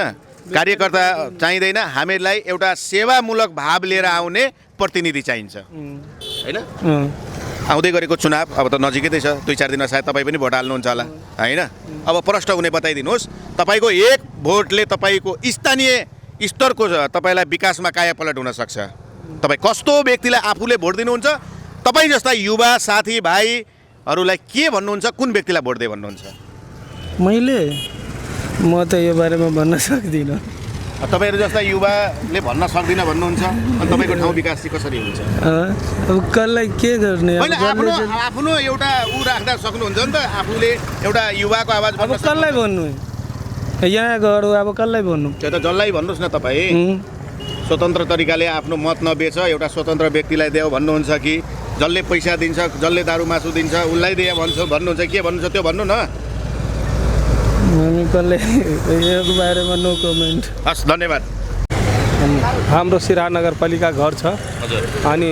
कार्यकर्ता चाहिँदैन, हामीलाई एउटा सेवामूलक भाव लिएर आउने प्रतिनिधि चाहिन्छ होइन। आउँदै गरेको चुनाव अब त नजिकै छ, 2-4 दिन सायद तपाईँ पनि भोट हाल्नुहुन्छ होला होइन। अब प्रष्ट हुने बताइदिनुहोस्, तपाईँको एक भोटले तपाईँको स्थानीय स्तरको तपाईँलाई विकासमा कायापलट हुनसक्छ। तपाईँ कस्तो व्यक्तिलाई आफूले भोट दिनुहुन्छ? तपाईँ जस्ता युवा साथीभाइहरूलाई के भन्नुहुन्छ? कुन व्यक्तिलाई भोट दिए भन्नुहुन्छ?
म त यो बारेमा भन्न सक्दिनँ।
तपाईँहरू जस्ता युवाले भन्न सक्दिनँ भन्नुहुन्छ, अनि तपाईँको ठाउँ विकास चाहिँ कसरी हुन्छ?
अब कसलाई के गर्ने?
होइन, आफ्नो एउटा ऊ राख्दा सक्नुहुन्छ नि त, आफूले एउटा युवाको आवाज
अब कसलाई भन्नु? यहाँ गएर अब कसलाई भन्नु?
त्यो त जसलाई भन्नुहोस् न तपाईँ। स्वतन्त्र तरिकाले आफ्नो मत नबेच, एउटा स्वतन्त्र व्यक्तिलाई देऊ भन्नुहुन्छ कि जसले पैसा दिन्छ, जसले दारू मासु दिन्छ उसलाई दिए भन्नुहुन्छ, के भन्नुहुन्छ त्यो भन्नु न।
हामी कसले यो बारेमा नो कमेन्ट।
हस्, धन्यवाद।
हाम्रो सिराहा नगरपालिका घर छ अनि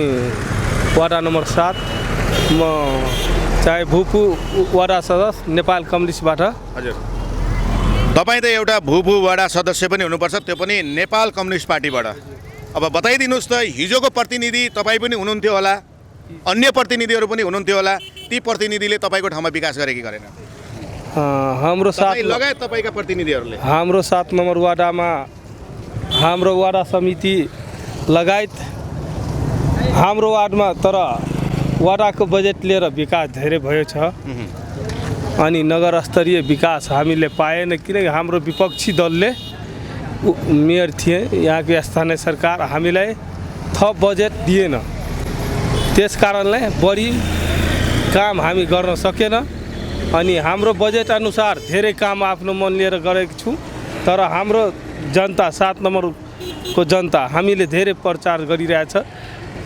वडा नम्बर 7। म चाहे भूपू वडा सदस्य नेपाल कम्युनिस्टबाट।
हजुर, तपाईँ त एउटा भूपू वडा सदस्य पनि हुनुपर्छ, त्यो पनि नेपाल कम्युनिस्ट पार्टीबाट। अब बताइदिनुहोस् त, हिजोको प्रतिनिधि तपाईँ पनि हुनुहुन्थ्यो होला, अन्य प्रतिनिधिहरू पनि हुनुहुन्थ्यो होला, ती प्रतिनिधिले तपाईँको ठाउँमा विकास गरे कि गरेन?
हाम्रो
लगायत तपाईँका प्रतिनिधिहरूले
हाम्रो 7 नम्बर वार्डमा हाम्रो वार्ड समिति लगायत हाम्रो वार्डमा तर वार्डको बजेट लिएर विकास धेरै भयो छ अनि नगर स्तरीय विकास हामीले पाएन, किनकि हाम्रो विपक्षी दलले मेयर थिए, यहाँको स्थानीय सरकार हामीलाई थप बजेट दिएन, त्यस कारणले बढी काम हामी गर्न सकेन। अनि हाम्रो बजेट अनुसार धेरै काम आफ्नो मन लिएर गरेको छु, तर हाम्रो जनता 7 नम्बरको जनता हामीले धेरै प्रचार गरिरहेछ।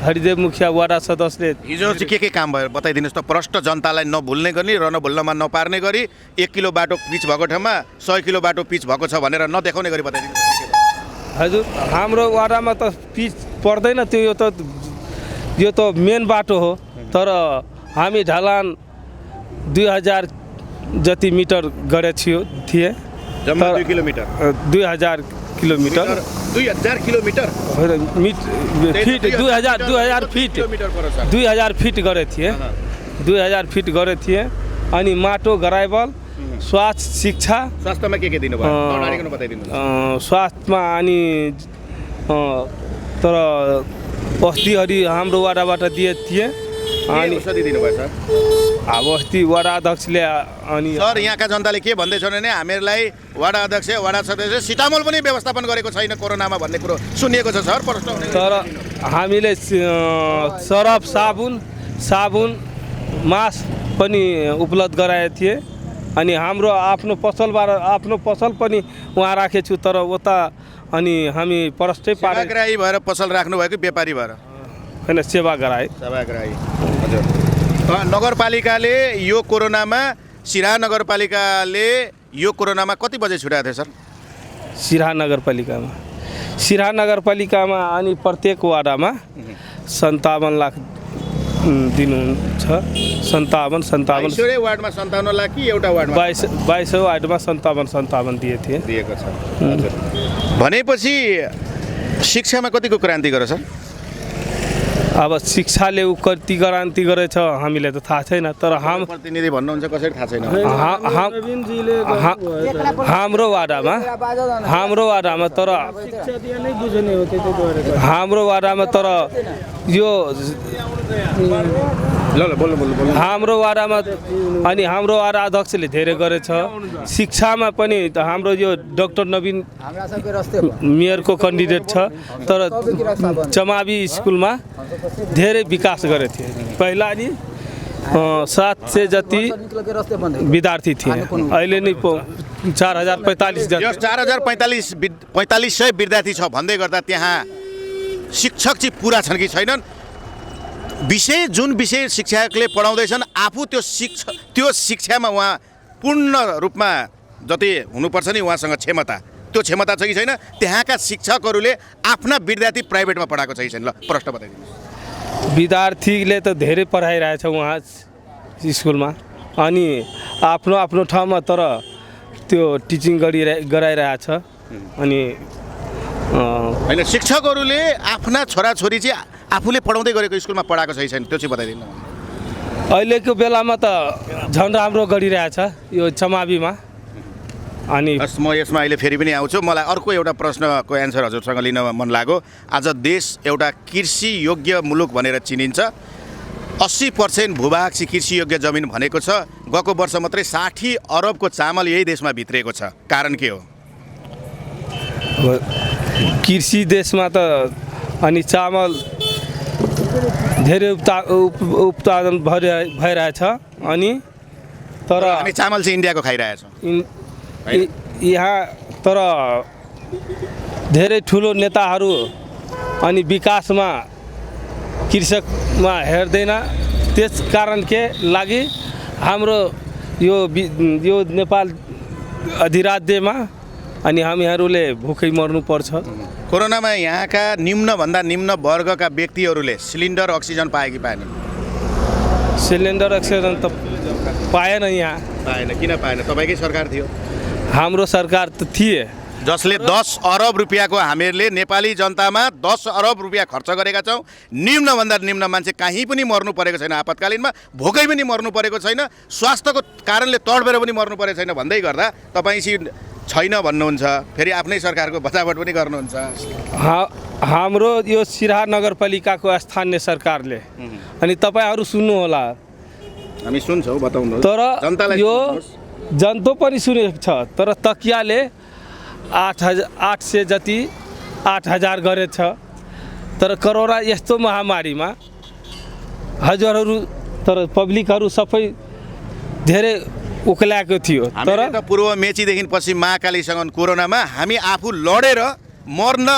हरिदेव मुखिया वडा सदस्यले
हिजो चाहिँ के काम भयो बताइदिनुहोस् त? प्रष्ट जनतालाई नभुल्ने गरी र नभुल्नमा नपार्ने गरी 1 किलो बाटो पिच भएको ठाउँमा 100 किलो बाटो पिच भएको छ भनेर नदेखाउने गरी बताइदिनुहोस्।
हजुर, हाम्रो वाडामा त पिच पर्दैन, यो त मेन बाटो हो, तर हामी ढलान 2000 जति मिटर गरेको थिए।
2 kilometre
2000 kilometre
2000 kilometre
fit 2000 fit 2000 fit गरे थिए 2000 फिट गरे थिए। अनि माटो गराइबल स्वास्थ्य शिक्षा
स्वास्थ्यमा के दिनुभयो बताइदिनु?
स्वास्थ्यमा अनि तर औषधिहरू हाम्रो वाडाबाट दिए थिए।
अनि औषधि दिनुभयो सर?
औषधि वडा अध्यक्षले। अनि
सर, यहाँका जनताले के भन्दैछन् भने हामीहरूलाई वडा अध्यक्ष वडा सदस्य सिटामोल पनि व्यवस्थापन गरेको छैन कोरोनामा भन्ने कुरो सुनिएको छ सर।
तर हामीले सरफ साबुन मास्क पनि उपलब्ध गराएका थिए। अनि हाम्रो आफ्नो पसल पनि उहाँ राखेको छु, तर उता अनि हामी परस्तै
सेवाग्राही भएर पसल राख्नुभयो कि व्यापारी भएर?
होइन, सेवाग्राही।
हजुर, नगरपालिकाले यो कोरोनामा सिराहा नगरपालिकाले यो कोरोनामा कति बजे छुट्याएको थियो सर?
सिराहा नगरपालिकामा अनि प्रत्येक वार्डमा 57 लाख दिनुहुन्छ। 57
वार्डमा 57 लाख कि एउटा वार्डमा?
22 वार्डमा 57 दिएको
छ। भनेपछि शिक्षामा कतिको क्रान्ति गर्यो सर?
अब शिक्षाले ऊ कति क्रान्ति गरेछ हामीलाई त थाहा छैन, तर
प्रतिनिधि भन्नुहुन्छ कसरी थाहा छैन?
हाम्रो वार्डमा तर हाम्रो वार्डमा तर यो हाम्रो वार्डमा अनि हाम्रो वार्ड अध्यक्षले धेरै गरेछ। शिक्षामा पनि हाम्रो यो डाक्टर नवीन मेयरको क्यान्डिडेट छ, तर चमावी स्कुलमा धेरै विकास गरेको थियो। पहिला नि 700 जति विद्यार्थी थिए, अहिले नि 4045 जति।
4500 विद्यार्थी छ भन्दै गर्दा त्यहाँ शिक्षक चाहिँ पुरा छन् कि छैनन्? जुन विषय शिक्षकले पढाउँदैछन् आफू त्यो शिक्षामा उहाँ पूर्ण रूपमा जति हुनुपर्छ नि उहाँसँग क्षमता, त्यो क्षमता छ कि छैन? त्यहाँका शिक्षकहरूले आफ्ना विद्यार्थी प्राइभेटमा पढाएको छ कि छैन? ल प्रश्न बताइदिनुहोस्।
विद्यार्थीले त धेरै पढाइरहेछ उहाँ स्कुलमा, अनि आफ्नो आफ्नो ठाउँमा तर त्यो टिचिङ गराइरहेछ। अनि
होइन, शिक्षकहरूले आफ्ना छोराछोरी चाहिँ आफूले पढाउँदै गरेको स्कुलमा पढाएको छ कि छैन त्यो चाहिँ बताइदिनु।
अहिलेको बेलामा त झन् राम्रो गरिरहेछ यो चमावीमा। अनि
म यसमा अहिले फेरि पनि आउँछु। मलाई अर्को एउटा प्रश्नको एन्सर हजुरसँग लिन मन लाग्यो। आज देश एउटा कृषि योग्य मुलुक भनेर चिनिन्छ। 80% भूभाग चाहिँ कृषि योग्य जमिन भनेको छ। गएको वर्ष मात्रै 60 अरबको चामल यही देशमा भित्रिएको छ। कारण के हो?
कृषि देशमा त अनि चामल धेरै उत्पादन भइरहेछ। अनि तर
हामी चामल चाहिँ इन्डियाको खाइरहेछौँ
यहाँ, तर धेरै ठुलो नेताहरू अनि विकासमा कृषकमा हेर्दैन। त्यस कारण के लागि हाम्रो यो नेपाल अधिराज्यमा अनि हामीहरूले भुकै मर्नुपर्छ।
कोरोनामा यहाँका निम्नभन्दा निम्न वर्गका व्यक्तिहरूले सिलिन्डर अक्सिजन पाए कि पाएन?
सिलिन्डर अक्सिजन त पाएन। यहाँ
पाएन। किन पाएन? तपाईँकै सरकार थियो।
हाम्रो सरकार त थिए,
जसले 10 अरब रुपियाँको हामीहरूले नेपाली जनतामा 10 अरब रुपियाँ खर्च गरेका छौँ। निम्नभन्दा निम्न मान्छे कहीँ पनि मर्नु परेको छैन। आपतकालीनमा भोकै पनि मर्नु परेको छैन। स्वास्थ्यको कारणले तडबेर पनि मर्नु परेको छैन भन्दै गर्दा तपाईँ छैन भन्नुहुन्छ, फेरि आफ्नै सरकारको बचावट पनि गर्नुहुन्छ।
हाम्रो यो सिराहा नगरपालिकाको स्थानीय सरकारले, अनि तपाईँहरू सुन्नुहोला,
हामी सुन्छौँ, बताउनु।
तर यो जनता पनि सुनेको छ, तर तकियाले 800 जति 8000 गरेछ। तर कोरोना यस्तो महामारीमा हजारहरू तर पब्लिकहरू सबै धेरै उक्ल्याएको थियो। तर
त पूर्व मेचीदेखि पश्चिम महाकालीसँग कोरोनामा हामी आफू लडेर मर्न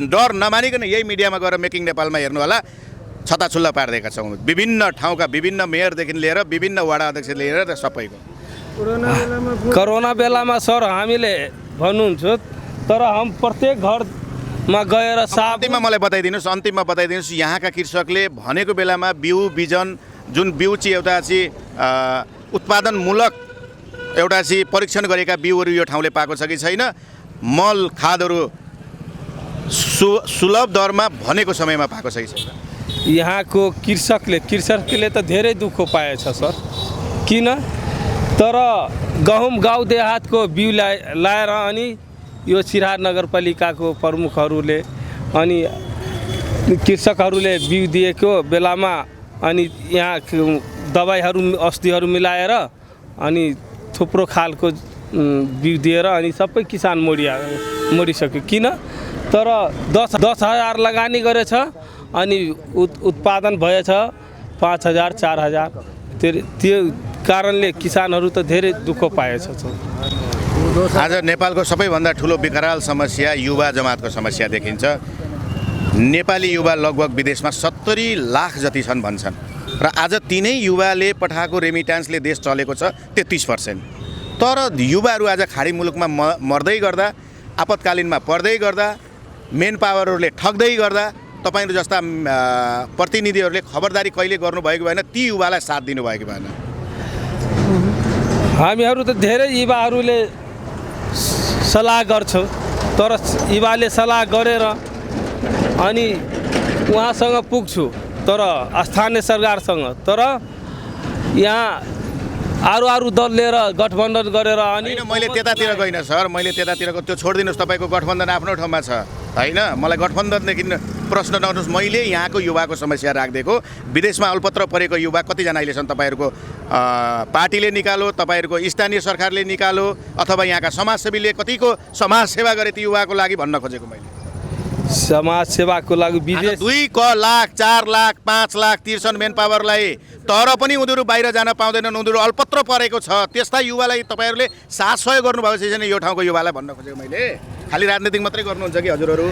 डर नमानिकन यही मिडियामा गएर मेकिङ नेपालमा हेर्नु होला, छताछुल्ला पारिदिएका छौँ। विभिन्न ठाउँका विभिन्न मेयरदेखि लिएर विभिन्न वडा अध्यक्ष लिएर सबैको।
कोरोना बेलामा सर हामीले भन्नुहुन्छ, तर हम प्रत्येक घरमा गएर
अन्तिममा मलाई बताइदिनुहोस्, यहाँका कृषकले भनेको बेलामा बिउ बिजन जुन बिउ चाहिँ एउटा चाहिँ उत्पादनमूलक एउटा चाहिँ परीक्षण गरेका बिउहरू यो ठाउँले पाएको छ कि छैन? मल खादहरू सुलभ दरमा भनेको समयमा पाएको छ कि छैन?
यहाँको कृषकले त धेरै दुःख पाएछ सर। किन? तर गहुम गाउँ देहातको बिउ लाएर अनि यो सिराहा नगरपालिकाको प्रमुखहरूले अनि कृषकहरूले बिउ दिएको बेलामा अनि यहाँ दबाईहरू औषधिहरू मिलाएर अनि थुप्रो खालको बिउ दिएर अनि सबै किसान मरिसक्यो। किन? तर 10,000 लगानी गरेछ अनि उत्पादन भएछ 5,000 4,000। त्यो कारणले किसानहरू त धेरै दुःख पाएछ।
आज नेपालको सबैभन्दा ठुलो विकराल समस्या युवा जमातको समस्या देखिन्छ। नेपाली युवा लगभग विदेशमा 70 लाख जति छन् भन्छन्, र आज तिनै युवाले पठाएको रेमिट्यान्सले देश चलेको छ 33%। तर युवाहरू आज खाडी मुलुकमा मर्दै गर्दा, आपतकालीनमा पर्दै गर्दा, मेन पावरहरूले ठग्दै गर्दा तपाईँहरू जस्ता प्रतिनिधिहरूले खबरदारी कहिले गर्नुभएको भएन, ती युवालाई साथ दिनुभएको भएन।
हामीहरू त धेरै युवाहरूले सल्लाह गर्छौँ, तर युवाले सल्लाह गरेर अनि उहाँसँग पुग्छु, तर स्थानीय सरकारसँग तर यहाँ अरू दल लिएर गठबन्धन गरेर अनि
होइन मैले त्यतातिर गइनँ सर, मैले त्यतातिरको त्यो छोडिदिनुहोस्, तपाईँको गठबन्धन आफ्नो ठाउँमा छ होइन, मलाई गठबन्धनदेखि प्रश्न नगर्नुहोस्। मैले यहाँको युवाको समस्या राखिदिएको, विदेशमा अल्पत्र परेको युवा कतिजना अहिले छन् तपाईँहरूको पार्टीले निकालो, तपाईँहरूको स्थानीय सरकारले निकालो, अथवा यहाँका समाजसेवीले कतिको समाजसेवा गरे ती युवाको लागि भन्न खोजेको मैले।
समाजसेवाको लागि विदेश
2 लाख 4 लाख 5 लाख तिर्छन् मेन पावरलाई, तर पनि उनीहरू बाहिर जान पाउँदैनन्, उनीहरू अल्पत्र परेको छ। त्यस्ता युवालाई तपाईँहरूले साथ सहयोग गर्नुभएको छैन यो ठाउँको युवालाई भन्न खोजेको मैले। खालि राजनीतिक मात्रै गर्नुहुन्छ कि हजुरहरू?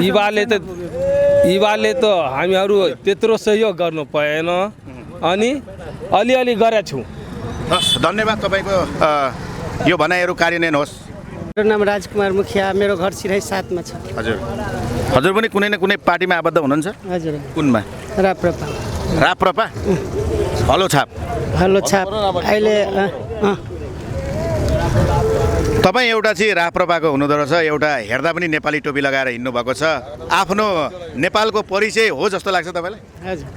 युवाले त हामीहरू त्यत्रो सहयोग गर्नु पाएन अनि अलिअलि गरेका छौँ।
हस्, धन्यवाद। तपाईँको यो भनाइहरू कार्यान्वयन होस्।
मेरो नाम राजकुमार मुखिया, मेरो घर सिराई 7 मा छ।
हजुर, हजुर पनि कुनै न कुनै पार्टीमा आबद्ध हुनुहुन्छ?
हजुर,
कुनमा?
राप्रपा।
राप्रपा? हलो छाप?
हलो छाप अहिले
तपाईँ एउटा चाहिँ राप्रपाको हुनुहुँदो रहेछ, एउटा हेर्दा पनि नेपाली टोपी लगाएर हिँड्नु भएको छ। आफ्नो नेपालको परिचय हो जस्तो लाग्छ तपाईँलाई?
हजुर,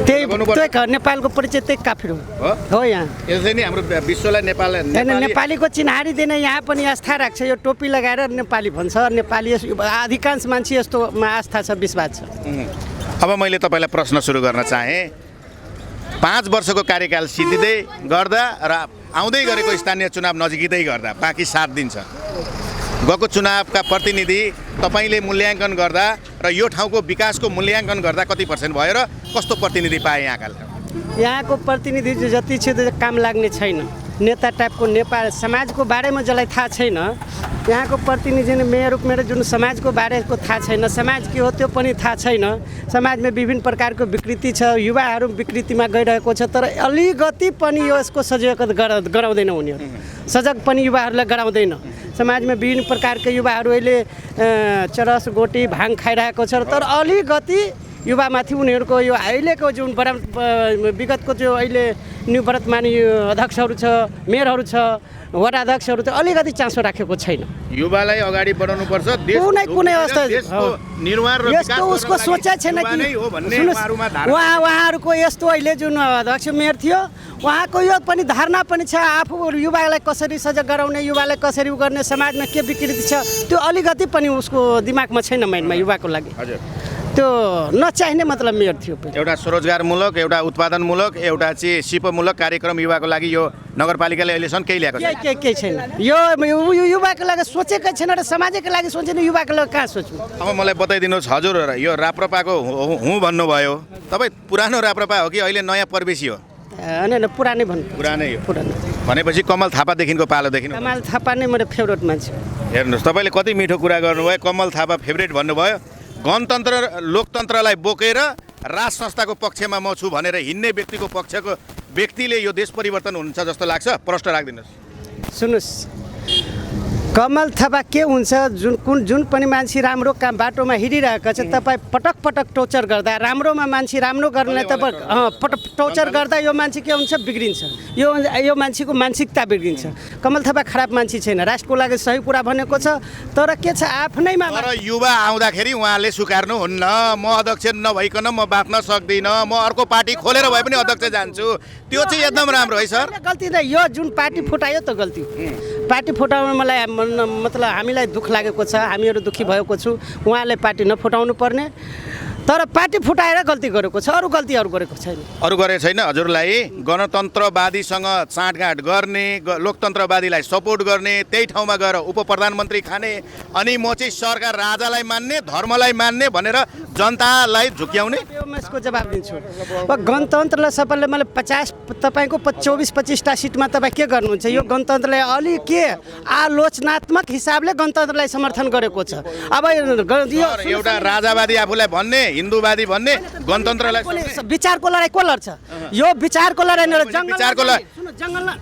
त्यही नेपालको परिचय त्यही काफी हो। यहाँ
यसले नि हाम्रो विश्वलाई
नेपालीको चिन्हारी दिन यहाँ पनि आस्था राख्छ। यो टोपी लगाएर नेपाली भन्छ, नेपाली अधिकांश मान्छे यस्तोमा आस्था छ, विश्वास छ।
अब मैले तपाईँलाई प्रश्न सुरु गर्न चाहेँ। 5 वर्षको कार्यकाल सिद्धिँदै गर्दा र आउँदै गरेको स्थानीय चुनाव नजिकै गर्दा बाँकी 7 दिन छ, गएको चुनावका प्रतिनिधि तपाईँले मूल्याङ्कन गर्दा र यो ठाउँको विकासको मूल्याङ्कन गर्दा कति % भयो र कस्तो प्रतिनिधि पाए यहाँका?
यहाँको प्रतिनिधि जति छ त्यो काम लाग्ने छैन। नेता टाइपको नेपाल समाजको बारेमा जसलाई थाहा छैन, यहाँको प्रतिनिधि मेयर जुन समाजको बारेको थाहा छैन, समाज के हो त्यो पनि थाहा छैन। समाजमा विभिन्न प्रकारको विकृति छ, युवाहरू विकृतिमा गइरहेको छ, तर अलिकति पनि यसको सजग गराउँदैन उनीहरू। सजग पनि युवाहरूलाई गराउँदैन। समाजमा विभिन्न प्रकारका युवाहरू अहिले चरस गोटी भाङ खाइरहेको छ, तर अलिकति युवामाथि उनीहरूको यो अहिलेको जुन विगतको जो अहिले निवर्तमान अध्यक्षहरू छ, मेयरहरू छ, वडा अध्यक्षहरू त अलिकति चासो राखेको छैन।
युवालाई अगाडि बढाउनुपर्छ,
कुनै अवस्था यस्तो उसको सोचेको छैन कि उहाँहरूको यस्तो अहिले जुन अध्यक्ष मेयर थियो उहाँको यो पनि धारणा पनि छ, आफू युवालाई कसरी सजग गराउने, युवालाई कसरी उ गर्ने, समाजमा के विकृति छ त्यो अलिकति पनि उसको दिमागमा छैन माइन्डमा युवाको लागि। त्यो नचाहिने मतलब मेयर थियो।
एउटा स्वरोजगारमूलक, एउटा उत्पादनमूलक, एउटा चाहिँ सिपमूलक कार्यक्रम युवाको लागि यो नगरपालिकाले अहिलेसम्म केही ल्याएको छैन।
केही छैन। यो युवाको लागि सोचेकै छैन र समाजको लागि सोचेन, युवाको लागि कहाँ सोच्नु?
अब मलाई बताइदिनुहोस्, हजुर यो राप्रपाको हुँ भन्नुभयो, तपाईँ पुरानो राप्रपा हो कि अहिले नयाँ प्रवेशी हो?
होइन, पुरानै भन्नु।
पुरानै हो भनेपछि कमल थापादेखिको पालोदेखि
कमल थापा नै मेरो फेभरेट मान्छे।
हेर्नुहोस्, तपाईँले कति मिठो कुरा गर्नुभयो, कमल थापा फेभरेट भन्नुभयो। गणतन्त्र लोकतन्त्रलाई बोकेर राज संस्थाको पक्षमा म छु भनेर हिँड्ने व्यक्तिको पक्षको व्यक्तिले यो देश परिवर्तन हुन्छ जस्तो लाग्छ? प्रश्न राखिदिनुहोस्।
सुन्नुहोस्, कमल थापा के हुन्छ, जुन पनि मान्छे राम्रो काम बाटोमा हिँडिरहेको छ, तपाईँ पटक पटक टोर्चर गर्दा, राम्रोमा मान्छे राम्रो गर्नलाई तपाईँ टोर्चर गर्दा यो मान्छे के हुन्छ, बिग्रिन्छ। यो मान्छेको मानसिकता बिग्रिन्छ। कमल थापा खराब मान्छे छैन, राष्ट्रको लागि सही कुरा भनेको छ, तर के छ आफ्नैमा।
तर युवा आउँदाखेरि उहाँले स्वीकार्नुहुन्न, म अध्यक्ष नभइकन म बाँच्न सक्दिनँ, म अर्को पार्टी खोलेर भए पनि अध्यक्ष जान्छु, त्यो चाहिँ एकदम राम्रो है सर?
गल्ती त यो जुन पार्टी फुटायो त गल्ती। पार्टी फुटाउन मलाई मतलब हामीलाई दुःख लागेको छ, हामीहरू दुःखी भएको छु। उहाँले पार्टी नफुटाउनु पर्ने, तर पार्टी फुटाएर गल्ती गरेको छ, अरू गल्ती गरेको छैन।
अरू गरेको छैन। हजुरलाई गणतन्त्रवादीसँग साँठगाँठ गर्ने, लोकतन्त्रवादीलाई सपोर्ट गर्ने, त्यही ठाउँमा गएर उप प्रधानमन्त्री खाने, अनि म चाहिँ सरकार राजालाई मान्ने, धर्मलाई मान्ने भनेर जनतालाई झुक्याउने,
म यसको जवाब दिन्छु। गणतन्त्रलाई सबैले मलाई 50 तपाईँको 24-25टा सिटमा तपाईँ के गर्नुहुन्छ? यो गणतन्त्रलाई अलि के आलोचनात्मक हिसाबले गणतन्त्रलाई समर्थन गरेको छ। अब
एउटा राजावादी आफूलाई भन्ने, हिन्दूवादी भन्ने, गणतन्त्रलाई
विचारको लडाइँ को लड्छ? यो विचारको लडाइँ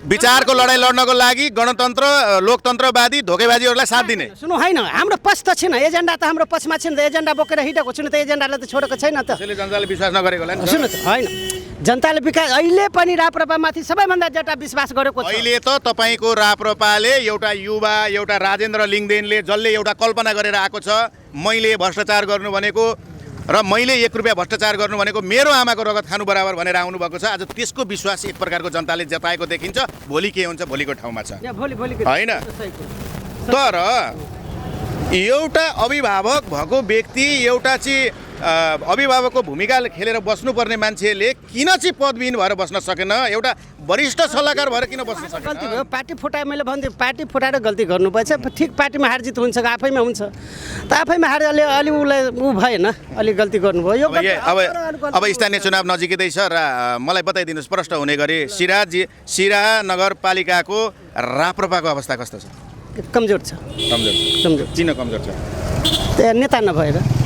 विचारको लडाइँ लड्नको लागि गणतन्त्र लोकतन्त्रवादी धोकेबाजीहरूलाई साथ दिने।
सुन्नु, होइन, हाम्रो पक्ष त छैन, एजेन्डा त हाम्रो पक्षमा छैन, एजेन्डा बोकेर हिँडेको छु नि त, एजेन्डालाई त छोडेको छैन त।
जनताले विश्वास नगरेको होला नि।
सुन्नु त, होइन, जनताले विकास अहिले पनि राप्रपामाथि सबैभन्दा ज्यादा विश्वास गरेको छ।
अहिले त तपाईँको राप्रपाले एउटा युवा, एउटा राजेन्द्र लिङदेनले जसले एउटा कल्पना गरेर आएको छ, मैले भ्रष्टाचार गर्नु भनेको र मैले 1 रुपियाँ भ्रष्टाचार गर्नु भनेको मेरो आमाको रगत खानु बराबर भनेर आउनुभएको छ। आज त्यसको विश्वास एक प्रकारको जनताले जताएको देखिन्छ। भोलि के हुन्छ भोलिको ठाउँमा छ होइन। तर एउटा अभिभावक भएको व्यक्ति, एउटा चाहिँ अभिभावकको भूमिका खेलेर बस्नुपर्ने मान्छेले किन चाहिँ पदविहीन भएर बस्न सकेन? एउटा वरिष्ठ सल्लाहकार भएर किन बस्न सकेन?
गल्ती भयो, पार्टी फुटाए। मैले भन्थेँ पार्टी फुटाएर गल्ती गर्नुपर्छ। ठिक पार्टीमा हार जित हुन्छ, आफैमा हुन्छ त आफैमा हार अलि उसलाई ऊ भएन, अलिक गल्ती गर्नुभयो।
अब स्थानीय चुनाव नजिकै छ र मलाई बताइदिनुहोस् प्रष्ट हुने गरी सिराहा नगरपालिकाको राप्रपाको अवस्था कस्तो छ?
कमजोर छ। कमजोर
किन कमजोर छ?
नेता नभएर।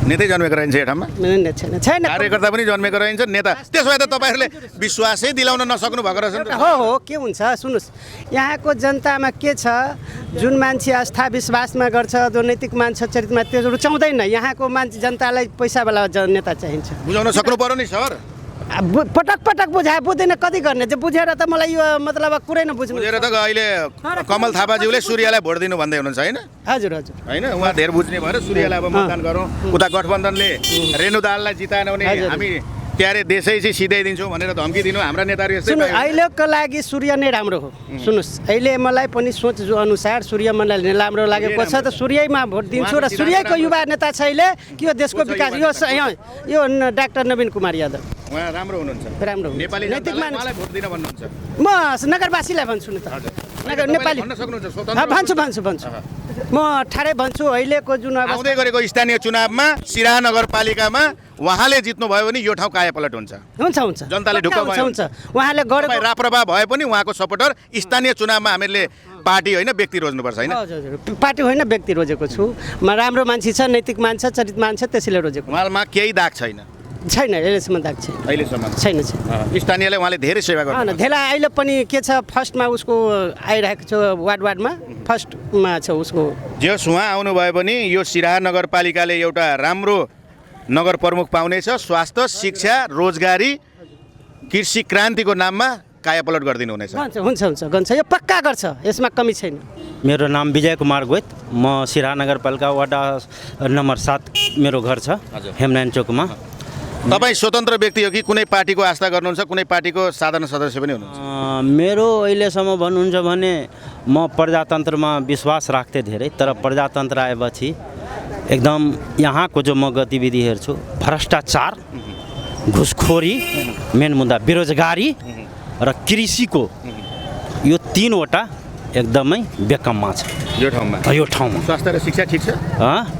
नेतै जन्मेको रहन्छ यो ठाउँमा?
छैन,
कार्यकर्ता पनि जन्मेको रहन्छ, नेता। त्यसो भए त तपाईँहरूले विश्वासै दिलाउन नसक्नु भएको रहेछ।
हो के हुन्छ सुन्नुहोस्, यहाँको जनतामा के छ, जुन मान्छे आस्था विश्वासमा गर्छ, जो नैतिक मान्छे चरित्रमा त्यो रुचाउँदैन। यहाँको मान्छे जनतालाई पैसावाला नेता चाहिन्छ।
बुझाउन सक्नु पर्यो नि सर।
पटक पटक बुझाए बुझ्दैन, कति गर्ने? चाहिँ बुझेर त मलाई यो मतलब कुरै नबुझ्नु।
बुझेर त अहिले कमल थापाज्यूले सूर्यलाई भोट दिनु भन्दै हुनुहुन्छ होइन?
हजुर हजुर
होइन, उहाँ धेर बुझ्ने भएर सूर्यलाई अब मतदान गरौँ। उता गठबन्धनले रेणु दाहाललाई जिताएन भने हामी क्यारे देशै चाहिँ सिधाइदिन्छौँ भनेर धम्की दिनु हाम्रा नेताहरू यस्तै।
सुन्नु, अहिलेको लागि सूर्य नै राम्रो हो। सुन्नुहोस्, अहिले मलाई पनि सोच जो अनुसार सूर्य मलाई राम्रो लागेको छ त सूर्यमा भोट दिन्छु। र सूर्यको युवा नेता छ अहिले के हो देशको विकास। यो डाक्टर नवीन कुमार यादव
उहाँ राम्रो हुनुहुन्छ,
राम्रो
नेपाली
नैतिक मान्छे।
जनतालाई भोट दिन भन्नुहुन्छ?
म नगरवासीलाई भन्छु नि त, नेपाली
भन्न सक्नुहुन्छ? स्वतन्त्र
भन्छु म ठाडै भन्छु। अहिलेको जुन
आउँदै गरेको स्थानीय चुनावमा सिराहा नगरपालिकामा उहाँले जित्नुभयो भने यो ठाउँ कायापलट हुन्छ।
हुन्छ
जनताले ढुक्क भयो।
हुन्छ उहाँले गरेको
राप्रपा भए पनि उहाँको सपोर्टर। स्थानीय चुनावमा हामीले पार्टी होइन व्यक्ति रोज्नुपर्छ होइन?
हजुर, पार्टी होइन व्यक्ति रोजेको छु। म राम्रो मान्छे छ, नैतिक मान्छे, चरित्र मान्छे, त्यसैले रोजेको।
उहाँमा केही दाग छैन?
छैन, अहिलेसम्म दाग छैन।
अहिलेसम्म
छैन।
स्थानीयले उहाँले धेरै सेवा गर्नु।
धेरै अहिले पनि के छ, फर्स्टमा उसको आइरहेको छ, वार्डमा फर्स्टमा छ उसको।
जस उहाँ आउनुभयो भने यो सिराहा नगरपालिकाले एउटा राम्रो नगर प्रमुख पाउनेछ। स्वास्थ्य, शिक्षा, रोजगारी, कृषि क्रान्तिको नाममा कायापलट गरिदिनु हुनेछ।
हुन्छ यो पक्का गर्छ, यसमा कमी छैन।
मेरो नाम विजय कुमार गोइत, म सिराहा नगरपालिका वार्ड नम्बर 7 मेरो घर छ, हेमनारायण चोकमा।
तपाईँ स्वतन्त्र व्यक्ति हो कि कुनै पार्टीको आस्था गर्नुहुन्छ, कुनै पार्टीको साधारण सदस्य पनि हुनुहुन्छ?
मेरो अहिलेसम्म भन्नुहुन्छ भने म प्रजातन्त्रमा विश्वास राख्थेँ धेरै, तर प्रजातन्त्र आएपछि एकदम यहाँको जो म गतिविधि हेर्छु, भ्रष्टाचार, घुसखोरी, मेन मुद्दा बेरोजगारी र कृषिको यो 3वटा एकदमै बेकममा छ
यो ठाउँमा। स्वास्थ्य र शिक्षा ठिक छ?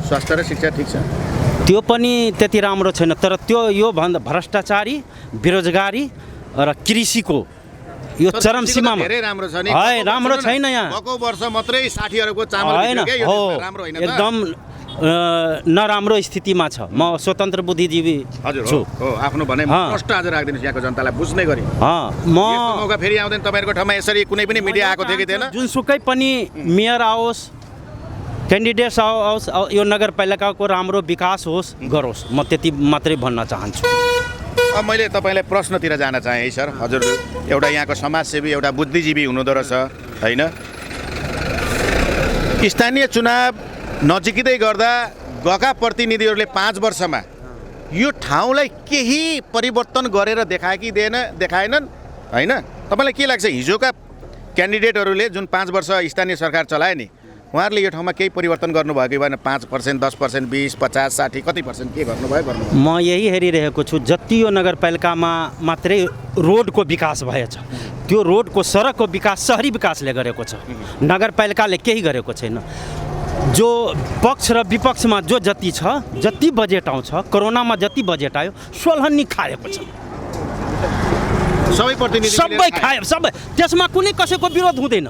स्वास्थ्य र शिक्षा ठिक छ,
त्यो पनि त्यति राम्रो छैन। तर त्यो यो भन्दा भ्रष्टाचारी, बेरोजगारी र कृषिको यो चरम सीमामा
धेरै राम्रो छ नि।
राम्रो छैन यहाँ।
गएको वर्ष मात्रै 60 अरबको चामल
होइन,
बिग्रियो के? यो राम्रो होइन त?
एकदम नराम्रो स्थितिमा छ। म स्वतन्त्र बुद्धिजीवी छु।
हो, आफ्नो भनाइ प्रष्ट आज राखिदिनुहोस् यहाँको जनतालाई बुझ्ने गरी।
म
मौका फेरि आउँदैन तपाईँहरूको ठाउँमा यसरी कुनै पनि मिडिया आएको थियो कि थिएन?
जुनसुकै पनि मेयर आओस्, क्यान्डिडेट्स आओस्, यो नगरपालिकाको राम्रो विकास होस्, गरोस्, म त्यति मात्रै भन्न चाहन्छु।
अब मैले तपाईँलाई प्रश्नतिर जान चाहेँ है सर। हजुर एउटा यहाँको समाजसेवी, एउटा बुद्धिजीवी हुनुहुँदो रहेछ होइन? स्थानीय चुनाव नजिकै गर्दा गएका प्रतिनिधिहरूले 5 वर्षमा यो ठाउँलाई केही परिवर्तन गरेर देखाए कि देखाएनन् होइन? तपाईँलाई के लाग्छ हिजोका क्यान्डिडेटहरूले जुन 5 वर्ष स्थानीय सरकार चलाए नि, उहाँहरूले यो ठाउँमा केही परिवर्तन गर्नुभयो कि भएन? 5%, 10%, 20%, 50%, 60%, कति पर्सेन्ट के गर्नुभयो?
म यही हेरिरहेको छु, जति यो नगरपालिकामा मात्रै रोडको विकास भएछ, त्यो रोडको सडकको विकास सहरी विकासले गरेको छ, नगरपालिकाले केही गरेको छैन। जो पक्ष र विपक्षमा जो जति छ, जति बजेट आउँछ, कोरोनामा जति बजेट आयो सोलहन्नी खाएको छ। सबै खायो, सबै। त्यसमा कुनै कसैको विरोध हुँदैन।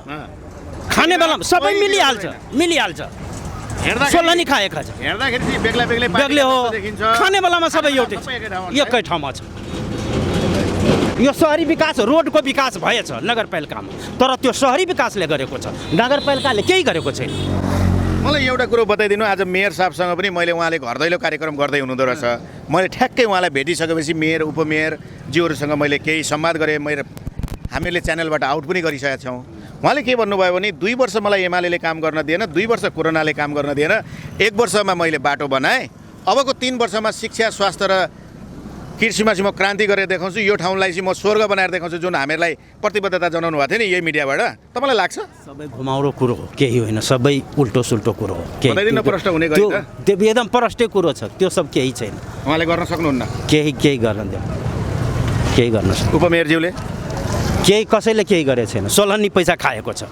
खाने बेलामा सबै मिलिहाल्छ। सोलहन्नी खाएका छ, बेग्लै हो। खाने बेलामा सबै एकै ठाउँमा छ। यो सहरी विकास, रोडको विकास भएछ नगरपालिकामा, तर त्यो सहरी विकासले गरेको छ, नगरपालिकाले केही गरेको छैन।
मलाई एउटा कुरो बताइदिनु, आज मेयर साहबसँग पनि मैले उहाँले घर दैलो कार्यक्रम गर्दै हुनुहुँदो रहेछ। मैले ठ्याक्कै उहाँलाई भेटिसकेपछि मेयर उपमेयरज्यूहरूसँग मैले केही संवाद गरेँ। हामीले च्यानलबाट आउट पनि गरिसकेका छौँ। उहाँले के भन्नुभयो भने 2 वर्ष मलाई एमाले काम गर्न दिएन, 2 वर्ष कोरोनाले काम गर्न दिएन, 1 वर्षमा मैले बाटो बनाएँ, अबको 3 वर्षमा शिक्षा स्वास्थ्य र कृषिमा चाहिँ म क्रान्ति गरेर देखाउँछु, यो ठाउँलाई चाहिँ म स्वर्ग बनाएर देखाउँछु, जुन हामीलाई प्रतिबद्धता जनाउनु भएको थियो नि यही मिडियाबाट, तपाईँलाई लाग्छ?
सबै घुमाउरो कुरो हो, केही होइन, सबै उल्टो सुल्टो कुरो हो।
बताइदिनु प्रश्न हुने गरी त।
त्यो एकदम प्रष्टै कुरो छ, त्यो सब केही छैन।
उहाँले गर्न सक्नुहुन्न?
केही गर्न दियो, केही गर्न सक्नु।
उपमेयरज्यूले
केही कसैले केही गरेको छैन, सोलहनी पैसा खाएको छ।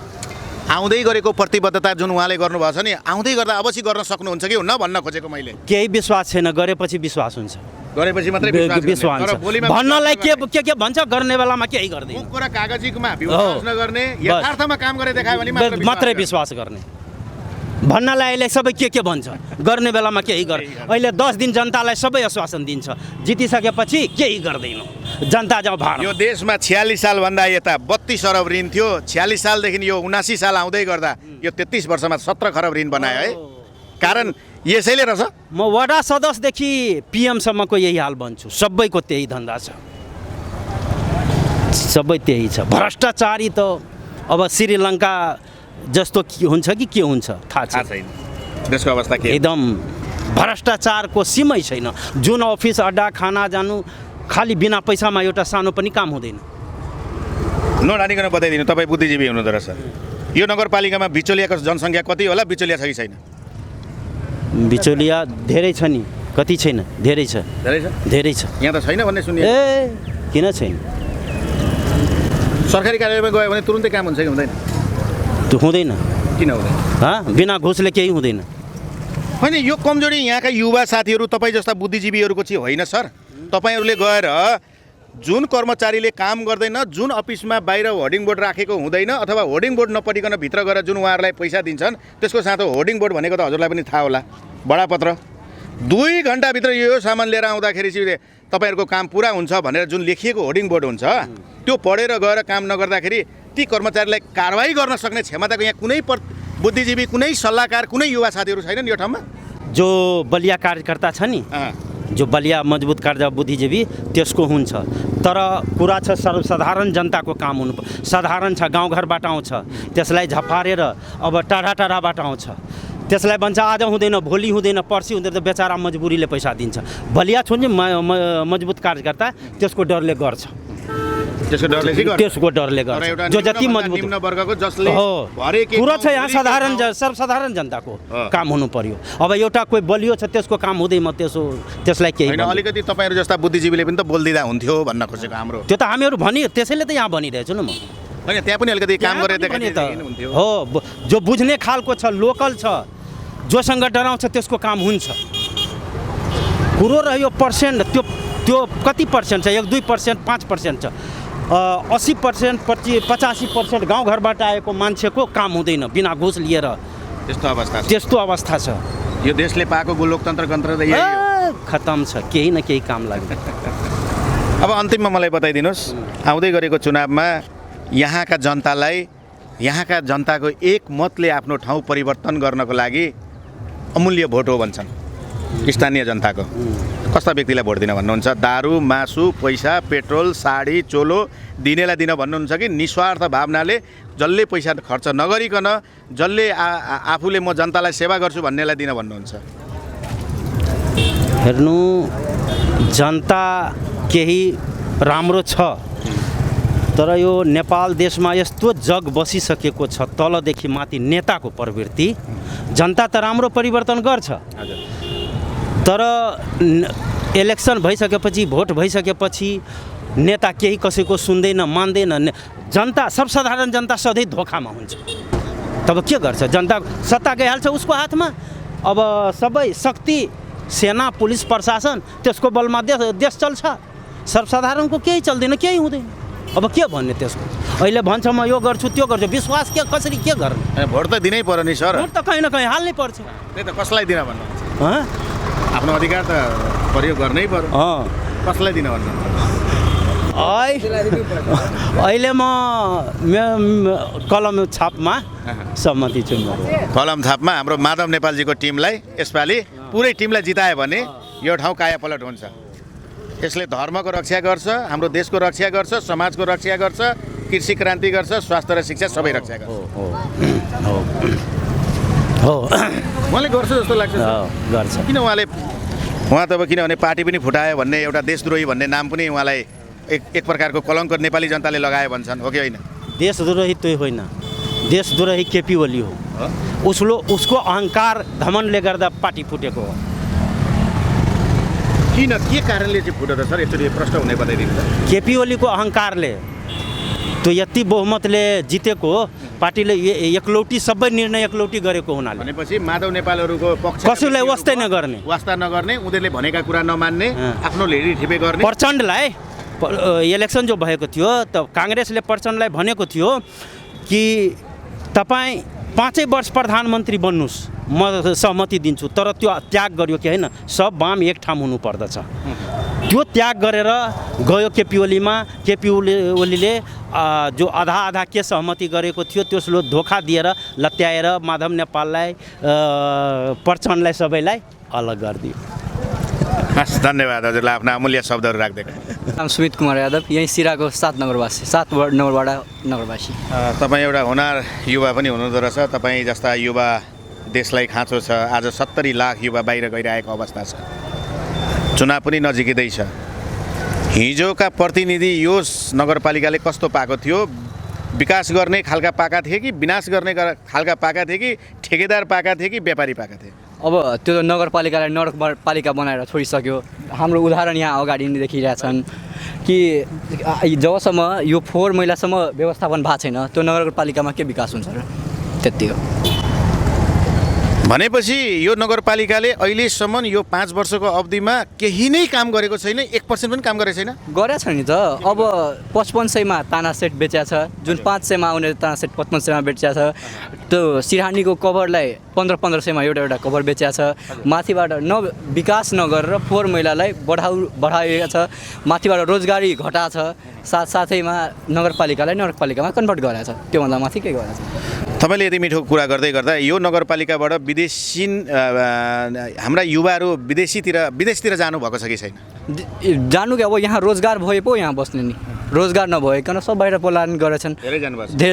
आउँदै गरेको प्रतिबद्धता जुन उहाँले गर्नुभएको छ नि, आउँदै गर्दा अवश्य गर्न सक्नुहुन्छ कि हुन्न भन्न खोजेको मैले।
केही विश्वास छैन, गरेपछि विश्वास हुन्छ,
गरेपछि मात्रै
विश्वास
तर भोलिमा
भन्नलाई के भन्छ, गर्ने बेलामा केही गर्दैन।
मुखको र कागजीमा विश्वास नगर्ने, यथार्थमा काम गरेर देखायो भने
मात्रै विश्वास गर्ने। भन्नलाई अहिले सबै के भन्छ, गर्ने बेलामा केही गर्ने। अहिले 10 दिन जनतालाई सबै आश्वासन दिन्छ, जितिसकेपछि केही गर्दैन, जनता जाउँ भाड।
यो देशमा 46 सालभन्दा यता 32 अरब ऋण थियो, 46 सालदेखि यो 79 साल आउँदै गर्दा यो 33 वर्षमा 17 खरब ऋण बनायो है। कारण यसैले रहेछ।
म वडा सदस्यदेखि पिएमसम्मको यही हाल भन्छु, सबैको त्यही धन्दा छ, सबै त्यही छ। भ्रष्टाचारी त अब श्रीलङ्का जस्तो हुन्छ कि के हुन्छ थाहा छैन।
देशको अवस्था के
एकदम भ्रष्टाचारको सीमै छैन। जुन अफिस अड्डा खाना जानु खालि बिना पैसामा एउटा सानो पनि काम हुँदैन।
नडानिकन बताइदिनु, तपाईँ बुद्धिजीवी हुनुहुँदो रहेछ। यो नगरपालिकामा बिचौलियाको जनसङ्ख्या कति होला, बिचौलिया छ कि छैन?
बिचौलिया धेरै छ नि, कति छैन, धेरै छ, धेरै छ।
यहाँ त छैन भन्ने सुनिए।
किन छैन?
सरकारी कार्यालयमा गयो भने तुरुन्तै काम हुन्छ कि हुँदैन?
त्यो हुँदैन।
किन हुँदैन?
बिना घुसले केही हुँदैन।
होइन, यो कमजोरी यहाँका युवा साथीहरू तपाईँ जस्ता बुद्धिजीवीहरूको चाहिँ होइन सर। तपाईँहरूले गएर जुन कर्मचारीले काम गर्दैन, जुन अफिसमा बाहिर होर्डिङ बोर्ड राखेको हुँदैन अथवा होर्डिङ बोर्ड नपढिकन भित्र गएर जुन उहाँहरूलाई पैसा दिन्छन्, त्यसको साथो होर्डिङ बोर्ड भनेको त हजुरलाई पनि थाहा होला, बडापत्र। 2 घन्टाभित्र यो सामान लिएर आउँदाखेरि चाहिँ तपाईँहरूको काम पुरा हुन्छ भनेर जुन लेखिएको होर्डिङ बोर्ड हुन्छ, त्यो पढेर गएर काम नगर्दाखेरि ती कर्मचारीलाई कारवाही गर्न सक्ने क्षमताको यहाँ कुनै बुद्धिजीवी, कुनै सल्लाहकार, कुनै युवा साथीहरू छैनन् यो ठाउँमा।
जो बलिया कार्यकर्ता छ नि, जो बलिया मजबुत कार्य बुद्धिजीवी, त्यसको हुन्छ। तर कुरा छ सर्वसाधारण जनताको काम हुनु, साधारण छ, गाउँघरबाट आउँछ, त्यसलाई झपारेर अब टाढाबाट आउँछ, त्यसलाई भन्छ आज हुँदैन, भोलि हुँदैन, पर्सि हुँदैन, त बेचारा मजबुरीले पैसा दिन्छ। बलिया छ नि मजबुत कार्यकर्ता, त्यसको डरले गर्छ, त्यसको डरले गर्छ। जो जति मजबुत कुरा छ यहाँ सर्वसाधारण जनताको काम हुनु पर्यो। अब एउटा कोही बलियो छ, त्यसको काम हुँदैन, त्यसलाई केही
अलिकति तपाईँहरू जस्ता बुद्धिजीवीले पनि त बोलिदिँदा हुन्थ्यो भन्न खोजेको हाम्रो।
त्यो त हामीहरू भनि, त्यसैले त यहाँ भनिरहेछु न म।
होइन, त्यहाँ पनि अलिकति काम गरेर देखाइदिनु
हो। जो बुझ्ने खालको छ, लोकल छ, जोसँग डराउँछ त्यसको काम हुन्छ। कुरो रह्यो पर्सेन्ट, त्यो कति पर्सेन्ट छ? 1-2%, 5% छ। 80%, 85% गाउँघरबाट आएको मान्छेको काम हुँदैन बिना घुस लिएर। त्यस्तो अवस्था छ।
यो देशले पाएको लोकतन्त्र गणतन्त्र त यही
खतम छ, केही न केही काम लाग्यो।
अब अन्तिममा मलाई बताइदिनुहोस्, आउँदै गरेको चुनावमा यहाँका जनतालाई, यहाँका जनताको एक मतले आफ्नो ठाउँ परिवर्तन गर्नको लागि अमूल्य भोट हो भन्छन् स्थानीय जनताको। कस्ता व्यक्तिलाई भोट दिन भन्नुहुन्छ? दारू, मासु, पैसा, पेट्रोल, साडी, चोलो दिनेलाई दिन भन्नुहुन्छ कि निस्वार्थ भावनाले जसले पैसा खर्च नगरिकन, जसले आफूले म जनतालाई सेवा गर्छु भन्नेलाई दिन भन्नुहुन्छ?
हेर्नु, जनता केही राम्रो छ, तर यो नेपाल देशमा यस्तो जग बसिसकेको छ, तलदेखि माथि नेताको प्रवृत्ति। जनता त राम्रो परिवर्तन गर्छ, तर इलेक्सन भइसकेपछि, भोट भइसकेपछि नेता केही कसैको सुन्दैन, मान्दैन। जनता, सर्वसाधारण जनता सधैँ धोखामा हुन्छ। तब के गर्छ? जनता सत्ता गइहाल्छ उसको हातमा। अब सबै शक्ति, सेना, पुलिस, प्रशासन, त्यसको बलमा देश चल्छ। सर्वसाधारणको केही चल्दैन, केही हुँदैन। अब के भन्ने त्यसको? अहिले भन्छ म यो गर्छु, त्यो गर्छु, विश्वास के कसरी के गर्ने?
भोट त दिनै पर्यो नि सर।
भोट त कहीँ न कहीँ हाल्नै पर्छ।
त्यही त, कसलाई दिन भन्नुहुन्छ? आफ्नो अधिकार त प्रयोग गर्नै पर्यो। कसलाई दिन भन्नुहुन्छ?
अहिले म कलम छापमा सहमति छु।
कलम छापमा हाम्रो माधव नेपालजीको टिमलाई, यसपालि पुरै टिमलाई जितायो भने यो ठाउँ कायापलट हुन्छ। यसले धर्मको रक्षा गर्छ, हाम्रो देशको रक्षा गर्छ, समाजको रक्षा गर्छ, कृषि क्रान्ति गर्छ, स्वास्थ्य र शिक्षा सबै रक्षा गर्छ।
हो,
उहाँले गर्छ जस्तो लाग्छ।
गर्छ।
किन उहाँले उहाँ त अब किनभने पार्टी पनि फुटायो भन्ने एउटा देशद्रोही भन्ने नाम पनि उहाँलाई एक प्रकारको कलङ्क नेपाली जनताले लगायो भन्छन्, हो कि होइन?
देशद्रोही तो होइन, देशद्रोही केपी ओली हो। उसको अहङ्कार धमनले गर्दा पार्टी फुटेको हो।
किन, के कारणले चाहिँ फुट्यो त सर? एकचोटि प्रश्न हुने बताइदिनु त।
केपी ओलीको अहङ्कारले त्यो यति बहुमतले जितेको हो। पार्टीले एकलौटी सबै निर्णय एकलौटी गरेको हुनाले
भनेपछि माधव नेपालहरूको पक्ष
कसैलाई वास्तै नगर्ने,
वास्ता नगर्ने, उनीहरूले भनेका कुरा नमान्ने, आफ्नो लेडी ठिपे गर्ने।
प्रचण्डलाई इलेक्सन जो भएको थियो त काङ्ग्रेसले प्रचण्डलाई भनेको थियो कि तपाईँ 5 वर्ष प्रधानमन्त्री बन्नुहोस्, म सहमति दिन्छु, तर त्यो त्याग गर्यो कि होइन, सब वाम एक ठाउँ हुनुपर्दछ। त्यो त्याग गरेर गयो केपी ओलीमा। केपी ओलीले जो आधा के सहमति गरेको थियो त्यसले धोका दिएर लत्याएर माधव नेपाललाई प्रचण्डलाई सबैलाई अलग गरिदियो।
हस्, धन्यवाद हजुरलाई आफ्ना अमूल्य शब्दहरू राखिदिएको।
नाम सुमित कुमार यादव, यहीँ सिराको 7 नम्बरबाट नगरवासी।
तपाईँ एउटा हुनार युवा पनि हुनुहुँदो रहेछ। तपाईँ जस्ता युवा देशलाई खाँचो छ। आज 70 लाख युवा बाहिर गइरहेको अवस्था छ। चुनाव पनि नजिकै छ। हिजोका प्रतिनिधि यो नगरपालिकाले कस्तो पाएको थियो? विकास गर्ने खालका पाएका थिए कि विनाश गर्ने खालका पाएका थिए कि ठेकेदार पाएका थिए कि व्यापारी पाएका थिए?
अब त्यो नगरपालिकालाई नगरपालिका बनाएर छोडिसक्यो। हाम्रो उदाहरण यहाँ अगाडि नै देखिरहेछन् कि जबसम्म यो फोहोर मैलासम्म व्यवस्थापन भएको छैन त्यो नगरपालिकामा के विकास हुन्छ र? त्यति हो।
भनेपछि यो नगरपालिकाले अहिलेसम्म यो 5 वर्षको अवधिमा केही नै काम गरेको छैन, 1% पनि काम गरेको छैन।
गरेछ नि त। अब 5500मा ताना सेट बेच्या छ, जुन 500मा आउने ताना सेट 5500मा बेच्या छ। त्यो सिरहानीको कभरलाई 1500मा एउटा कभर बेच्या छ। माथिबाट विकास नगरेर फोहोर मैलालाई बढाइएको छ। माथिबाट रोजगारी घटा छ। साथसाथैमा नगरपालिकामा कन्भर्ट गरेछ। त्योभन्दा माथि के गरेछ?
तपाईँले यति मिठो कुरा गर्दै गर्दा यो नगरपालिकाबाट हाम्रा युवाहरू विदेशतिर जानुभएको छ कि छैन?
जानु कि अब यहाँ रोजगार भए पो यहाँ बस्ने नि। रोजगार नभइकन सब बाहिर पलायन गरेछन्। धेरै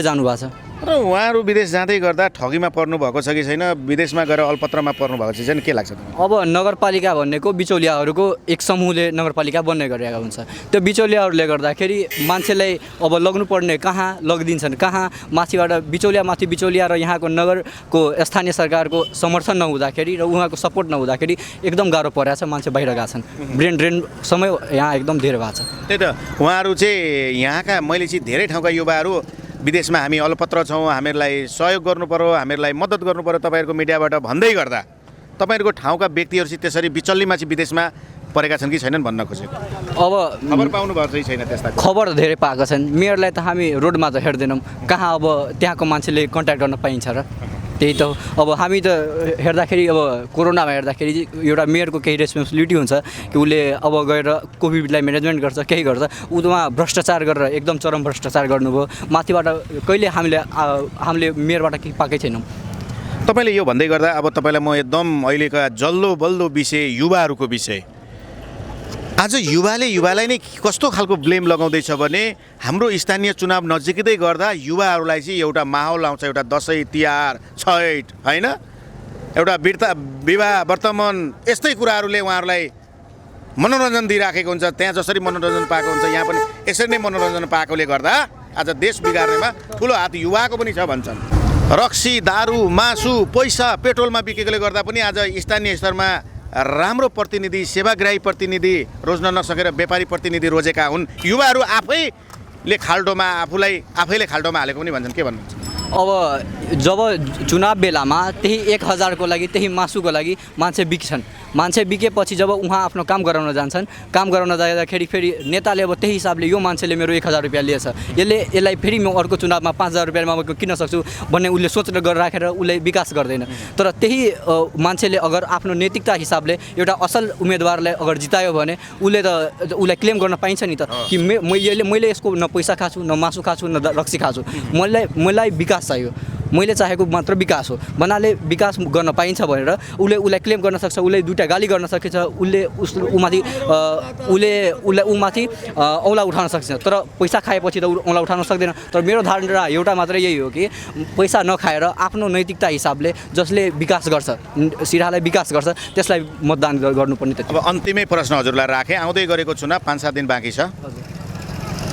जानुभएको छ।
र उहाँहरू विदेश जाँदै गर्दा ठगीमा पर्नु भएको छ कि छैन? विदेशमा गएर अलपत्रमा पर्नु भएको छ छैन? के लाग्छ तपाईँलाई?
अब नगरपालिका भन्नेको बिचौलियाहरूको एक समूहले नगरपालिका बन्ने गरेका हुन्छ। त्यो बिचौलियाहरूले गर्दाखेरि मान्छेलाई अब लग्नुपर्ने कहाँ लगिदिन्छन्, कहाँ माथिबाट बिचौलिया र यहाँको नगरको स्थानीय सरकारको समर्थन नहुँदाखेरि र उहाँको सपोर्ट नहुँदाखेरि एकदम गाह्रो परेको छ। मान्छे बाहिर गएको छन्। ब्रेन ड्रेन समय यहाँ एकदम धेरै भएको छ।
त्यही त उहाँहरू चाहिँ यहाँका, मैले चाहिँ धेरै ठाउँका युवाहरू विदेशमा हामी अलपत्र छौँ, हामीहरूलाई सहयोग गर्नु पर्यो, हामीहरूलाई मद्दत गर्नु पर्यो तपाईँहरूको मिडियाबाट भन्दै गर्दा तपाईँहरूको ठाउँका व्यक्तिहरू चाहिँ त्यसरी बिचल्लीमा चाहिँ विदेशमा परेका छन् कि छैनन् भन्न खोजेको।
अब
खबर पाउनु भएको चाहिँ छैन? त्यस्ता
खबर धेरै पाएका छन्। मेयरलाई त हामी रोडमा त हेर्दैनौँ। कहाँ अब त्यहाँको मान्छेले कन्ट्याक्ट गर्न पाइन्छ र? त्यही त अब हामी त हेर्दाखेरि अब कोरोनामा हेर्दाखेरि एउटा मेयरको केही रेस्पोन्सिबिलिटी हुन्छ कि उसले अब गएर कोभिडलाई म्यानेजमेन्ट गर्छ, केही गर्छ। उहाँ भ्रष्टाचार गरेर एकदम चरम भ्रष्टाचार गर्नुभयो। माथिबाट कहिले हामीले मेयरबाट केही पाएकै छैनौँ।
तपाईँले यो भन्दै गर्दा अब तपाईँलाई म एकदम अहिलेका जल्दो बल्दो विषय युवाहरूको विषय, आज युवालाई नै कस्तो खालको ब्लेम लगाउँदैछ भने हाम्रो स्थानीय चुनाव नजिकै गर्दा युवाहरूलाई चाहिँ एउटा माहौल आउँछ, एउटा दसैँ तिहार छैठ होइन, एउटा विवाह वर्तमान यस्तै कुराहरूले उहाँहरूलाई मनोरञ्जन दिइराखेको हुन्छ। त्यहाँ जसरी मनोरञ्जन पाएको हुन्छ यहाँ पनि यसरी नै मनोरञ्जन पाएकोले गर्दा आज देश बिगार्नेमा ठुलो हात युवाको पनि छ भन्छन्। रक्सी, दारू, मासु, पैसा पेट्रोलमा बिकेकोले गर्दा पनि आज स्थानीय स्तरमा राम्रो प्रतिनिधि, सेवाग्राही प्रतिनिधि रोज्न नसकेर व्यापारी प्रतिनिधि रोजेका हुन्। युवाहरू आफैले आफैले खाल्टोमा हालेको पनि भन्छन्। के भन्नुहुन्छ?
अब जब चुनाव बेलामा त्यही 1000को लागि, त्यही मासुको लागि मान्छे बिक्छन्। मान्छे बिकेपछि जब उहाँ आफ्नो काम गराउन जान्छन्, काम गराउन जाँदाखेरि फेरि नेताले अब त्यही हिसाबले यो मान्छेले मेरो 1000 रुपियाँ लिएछ, यसलाई फेरि म अर्को चुनावमा 5000 रुपियाँमा म किन्न सक्छु भन्ने उसले सोचेर गरिराखेर उसले विकास गर्दैन। तर त्यही मान्छेले अगर आफ्नो नैतिकता हिसाबले एउटा असल उम्मेदवारलाई अगर जितायो भने उसलाई क्लेम गर्न पाइन्छ नि त कि मैले यसको न पैसा खाछु, न मासु खाछु, न रक्सी खाछु, मलाई विकास चाहियो। मैले चाहेको मात्र विकास हो भन्नाले विकास गर्न पाइन्छ भनेर उसलाई क्लेम गर्न सक्छ, उसले दुईवटा गाली गर्न सकिन्छ, उमाथि औँला उठाउन सक्छ, तर पैसा खाएपछि त औँला उठाउन सक्दैन। तर मेरो धारणा एउटा मात्र यही हो कि पैसा नखाएर आफ्नो नैतिकता हिसाबले जसले विकास गर्छ, सिराहालाई विकास गर्छ, त्यसलाई मतदान गर्नुपर्ने।
अब अन्तिमै प्रश्न हजुरलाई राखेँ, आउँदै गरेको चुनाव 5-7 दिन बाँकी छ,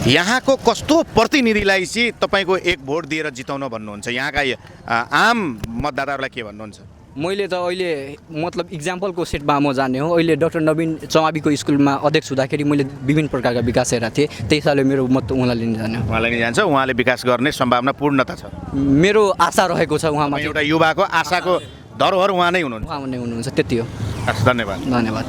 यहाँको कस्तो प्रतिनिधिलाई चाहिँ तपाईँको एक भोट दिएर जिताउन भन्नुहुन्छ? यहाँका आम मतदाताहरूलाई के भन्नुहुन्छ?
मैले त अहिले मतलब इक्जाम्पलको सेटमा म जाने हो। अहिले डाक्टर नवीन चौहाबीको स्कुलमा अध्यक्ष हुँदाखेरि मैले विभिन्न प्रकारका विकास हेरेको थिएँ, त्यही हिसाबले मेरो मत उहाँलाई लिन जाने हो।
उहाँलाई नि जान्छ, उहाँले विकास गर्ने सम्भावना पूर्णता छ?
मेरो आशा रहेको छ उहाँमा।
एउटा युवाको आशाको धरोहर उहाँ नै हुनुहुन्छ।
उहाँ नै हुनुहुन्छ, त्यति हो।
धन्यवाद।
धन्यवाद।